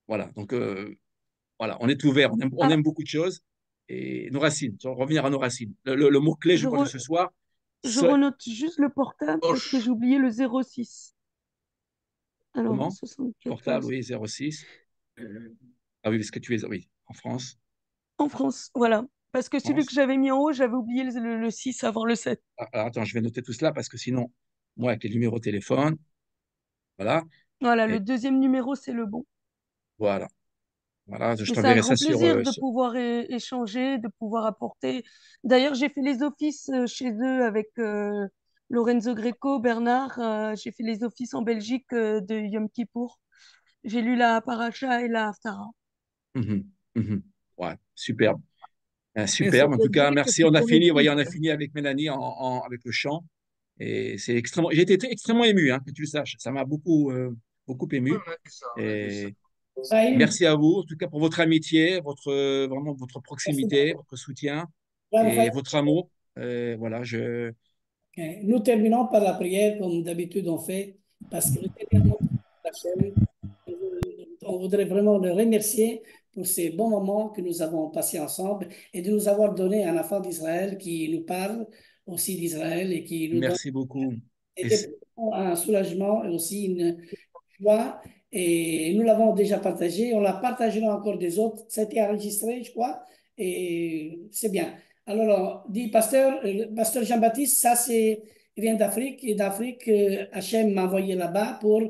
voilà, donc voilà, on est ouvert, on Ah, aime beaucoup de choses. Et nos racines, revenir à nos racines. Le mot-clé, je je, crois, de re- ce soir, je c'est renote juste le portable parce que j'ai oublié le 06. Alors, comment? Portable, 74. oui, 06. Ah oui, parce que tu es, oui, en France. En France, voilà. Parce que celui que France. j'avais mis en haut, j'avais oublié le 6 avant le 7. Alors, attends, je vais noter tout cela parce que sinon, moi, avec les numéros de téléphone, voilà. Voilà, le Et deuxième numéro, c'est le bon. voilà. Voilà, je Mais c'est un t'enverrai ça grand plaisir de sur. pouvoir échanger, de pouvoir apporter. D'ailleurs, j'ai fait les offices chez eux avec Lorenzo Greco, Bernard. J'ai fait les offices en Belgique de Yom Kippour. J'ai lu la Paracha et la Haftara. Mhm, mhm. Ouais, superbe. Et ça Superbe. En veut tout cas, dire que merci. tu On a connais fini, vous tout. voyez, on a fini avec Mélanie avec le chant. Et c'est extrêmement. J'ai été extrêmement ému, hein, que tu le saches. Ça m'a beaucoup Oui, ému. on a vu ça, on a vu ça. Et Raïm, merci à vous, en tout cas, pour votre amitié, vraiment votre merci proximité, beaucoup. votre soutien Voilà, et votre amour. Voilà, ok. Nous terminons par la prière comme d'habitude on fait, parce que le Seigneur notre Hachem, on voudrait vraiment le remercier pour ces bons moments que nous avons passés ensemble et de nous avoir donné un enfant d'Israël qui nous parle aussi d'Israël et qui nous donne merci beaucoup. Et c'était un soulagement et aussi une joie. Et nous l'avons déjà partagé, on la partagera encore des autres. Ça a été enregistré, je crois, et c'est bien. Alors, dit pasteur Jean-Baptiste, ça c'est, il vient d'Afrique, et d'Afrique, Hachem m'a envoyé là-bas pour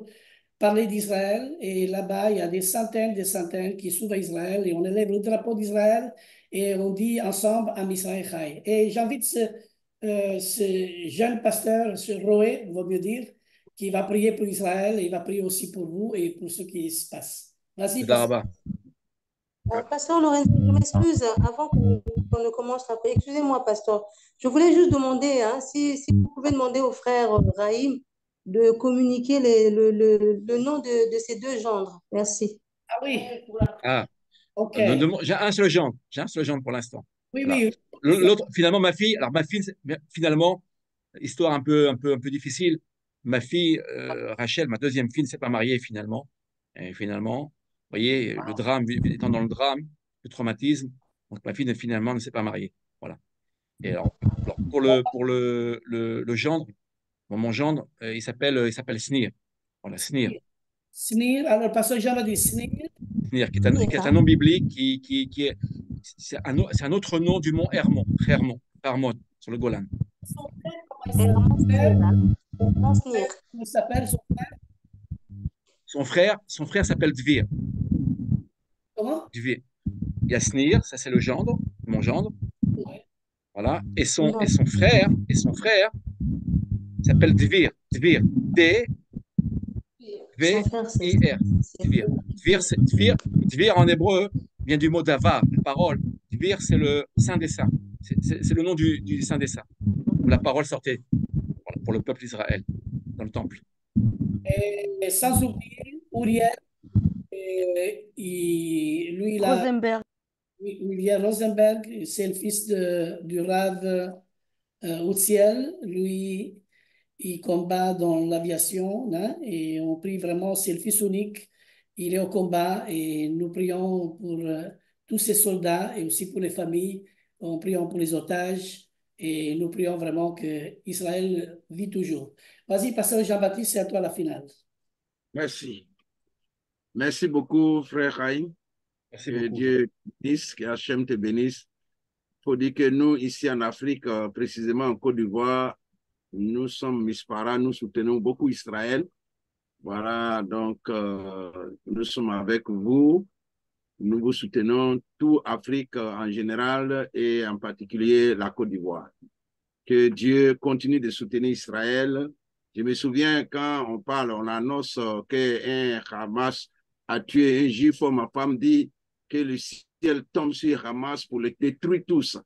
parler d'Israël. Et là-bas, il y a des centaines qui s'ouvrent à Israël et on élève le drapeau d'Israël et on dit ensemble Am Israël Chai. Et j'invite ce jeune pasteur, ce Roé, vaut mieux dire, qui va prier pour Israël et il va prier aussi pour vous et pour ce qui se passe. Vas-y, pasteur. Daraba. Pasteur Lorenzo, je m'excuse avant qu'on ne commence la prière. Excusez-moi, pasteur. Je voulais juste demander si vous pouvez demander au frère Raïm de communiquer le nom de ces deux gendres. Merci. Ah oui. Ah, OK. J'ai un seul gendre. J'ai un seul gendre pour l'instant. Oui, Voilà. oui. L'autre, finalement, ma fille, finalement, histoire un peu difficile. Ma fille, Rachel, ma deuxième fille, ne s'est pas mariée finalement. Et finalement, vous voyez, le drame, étant dans le drame, le traumatisme, donc ma fille finalement ne s'est pas mariée. Voilà. Et alors pour le gendre, bon, mon gendre, il s'appelle Snir. Voilà, Snir. Snir, alors le pasteur Jean a dit Snir. Snir, qui est un nom biblique, qui est, c'est un autre nom du mont Hermon, Hermon, sur le Golan. Son frère, comment il s'appelle son frère? Son frère s'appelle Dvir. Comment? Dvir. Il y a Snir, ça c'est le gendre, mon gendre. Ouais. Voilà. Et son frère s'appelle Dvir. Dvir. D-V-I-R. Dvir. Dvir en hébreu vient du mot davar, la parole. Dvir, c'est le saint des saints. C'est le nom du saint des saints. Où la parole sortait pour le peuple d'Israël dans le temple. Et sans oublier Uriel, lui, il a, Rosenberg. Uriel Rosenberg, c'est le fils du Rav Utziel. Lui, il combat dans l'aviation, hein, et on prie vraiment, c'est le fils unique. Il est au combat et nous prions pour tous ces soldats et aussi pour les familles. On prions pour les otages et nous prions vraiment que Israël vit toujours. Vas-y, pasteur Jean-Baptiste, c'est à toi la finale. Merci. Merci beaucoup, frère Haïm. Merci Que beaucoup. Dieu bénisse, que Hachem te bénisse. Il faut dire que nous, ici en Afrique, précisément en Côte d'Ivoire, nous sommes Mispara, nous soutenons beaucoup Israël. Voilà, donc nous sommes avec vous. Nous vous soutenons tout Afrique en général et en particulier la Côte d'Ivoire. Que Dieu continue de soutenir Israël. Je me souviens quand on annonce qu'un Hamas a tué un juif, ma femme dit que le ciel tombe sur Hamas pour les détruire tous.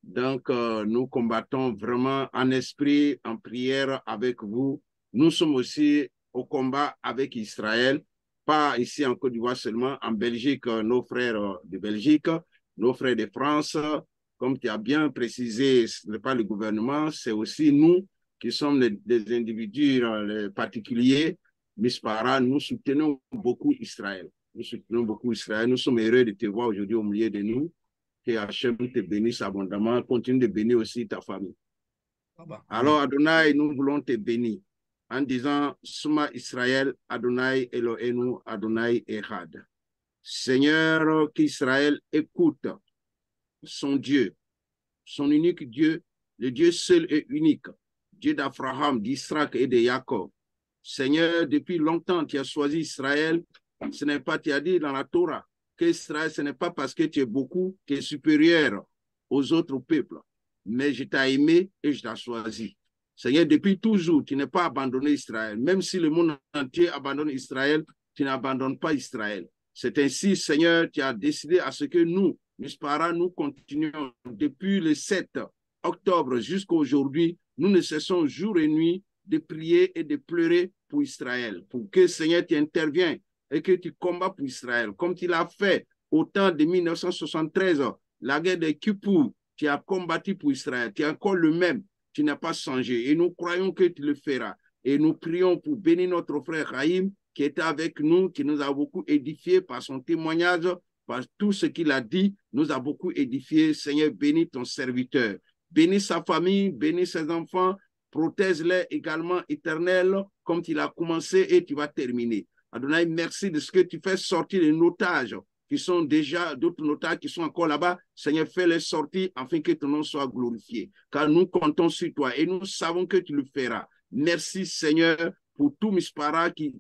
Donc, nous combattons vraiment en esprit, en prière avec vous. Nous sommes aussi au combat avec Israël, pas ici en Côte d'Ivoire seulement, en Belgique, nos frères de Belgique, nos frères de France. Comme tu as bien précisé, ce n'est pas le gouvernement, c'est aussi nous qui sommes des individus particuliers. Mispara, nous soutenons beaucoup Israël. Nous soutenons beaucoup Israël. Nous sommes heureux de te voir aujourd'hui au milieu de nous. Que Hachem te bénisse abondamment. Continue de bénir aussi ta famille. Alors, Adonai, nous voulons te bénir en disant, Suma Israël, Adonai Elohenu, Adonai Echad. Seigneur, qu'Israël écoute son Dieu, son unique Dieu, le Dieu seul et unique, Dieu d'Abraham, d'Isaac et de Jacob. Seigneur, depuis longtemps, tu as choisi Israël. Ce n'est pas, tu as dit dans la Torah, qu'Israël, ce n'est pas parce que tu es beaucoup, tu es supérieur aux autres peuples, mais je t'ai aimé et je t'ai choisi. Seigneur, depuis toujours, tu n'as pas abandonné Israël. Même si le monde entier abandonne Israël, tu n'abandonnes pas Israël. C'est ainsi, Seigneur, tu as décidé à ce que nous, Mispara, nous continuons depuis le 7 octobre jusqu'à aujourd'hui. Nous ne cessons jour et nuit de prier et de pleurer pour Israël, pour que, Seigneur, tu interviennes et que tu combats pour Israël, comme tu l'as fait au temps de 1973, la guerre de Kippour, tu as combattu pour Israël, tu es encore le même, tu n'as pas changé. Et nous croyons que tu le feras. Et nous prions pour bénir notre frère Haïm, qui était avec nous, qui nous a beaucoup édifié par son témoignage, par tout ce qu'il a dit, nous a beaucoup édifié. Seigneur, bénis ton serviteur. Bénis sa famille, bénis ses enfants, protège-les également, éternel, comme tu l'as commencé et tu vas terminer. Adonai, merci de ce que tu fais sortir les notages qui sont déjà, d'autres notages qui sont encore là-bas. Seigneur, fais-les sortir afin que ton nom soit glorifié. Car nous comptons sur toi et nous savons que tu le feras. Merci, Seigneur, pour tout Mispara qui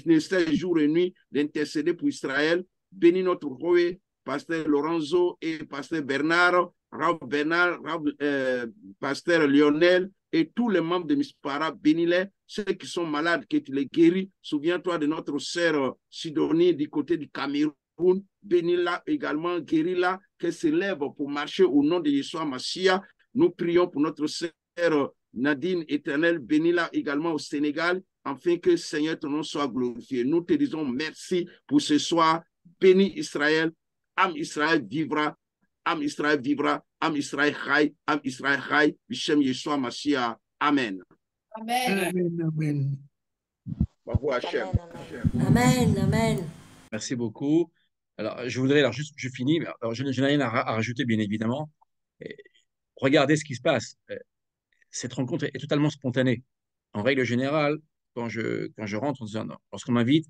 ne cesse jour et nuit d'intercéder pour Israël. Bénis notre roi, pasteur Lorenzo et pasteur Bernard, Rav Bernard, pasteur Lionel et tous les membres de Mispara. Bénis-les, ceux qui sont malades, que tu les guéris. Souviens-toi de notre sœur Sidonie du côté du Cameroun. Bénis-la également, guéris-la, qu'elle se lève pour marcher au nom de Yeshua Mashiach. Nous prions pour notre sœur Nadine éternelle. Bénis-la également au Sénégal, afin que, Seigneur, ton nom soit glorifié. Nous te disons merci pour ce soir. Bénis Israël. Am Israël vivra, Am Israël vivra, Am Israël chai, Am Israël chai, Bishem Yeshua Mashiach. Amen. Amen. Amen, amen. Baruch Hashem. Amen, amen. Merci beaucoup. Alors, je voudrais, alors juste, je finis, mais alors, je n'ai rien à rajouter, bien évidemment. Regardez ce qui se passe. Cette rencontre est totalement spontanée. En règle générale, quand je rentre, lorsqu'on m'invite,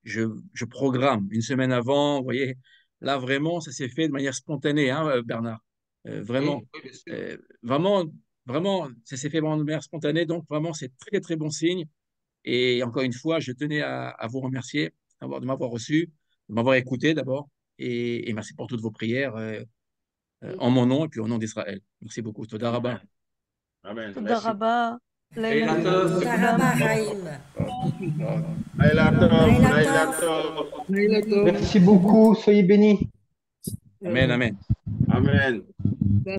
je programme une semaine avant. Vous voyez, là, vraiment, ça s'est fait de manière spontanée, hein, Bernard. Vraiment, Oui, bien sûr. vraiment, ça s'est fait vraiment de manière spontanée. Donc, vraiment, c'est très, très bon signe. Et encore une fois, je tenais à vous remercier de m'avoir reçu, de m'avoir écouté d'abord. Et merci pour toutes vos prières en mon nom et puis au nom d'Israël. Merci beaucoup. Toda rabba. Amen. Toda Merci. rabba. Et la teuf. Toda rabba, Chaim. Laïla Tov, Laïla Laïla Tov. Tov. Merci beaucoup, soyez bénis. Amen, amen. Amen.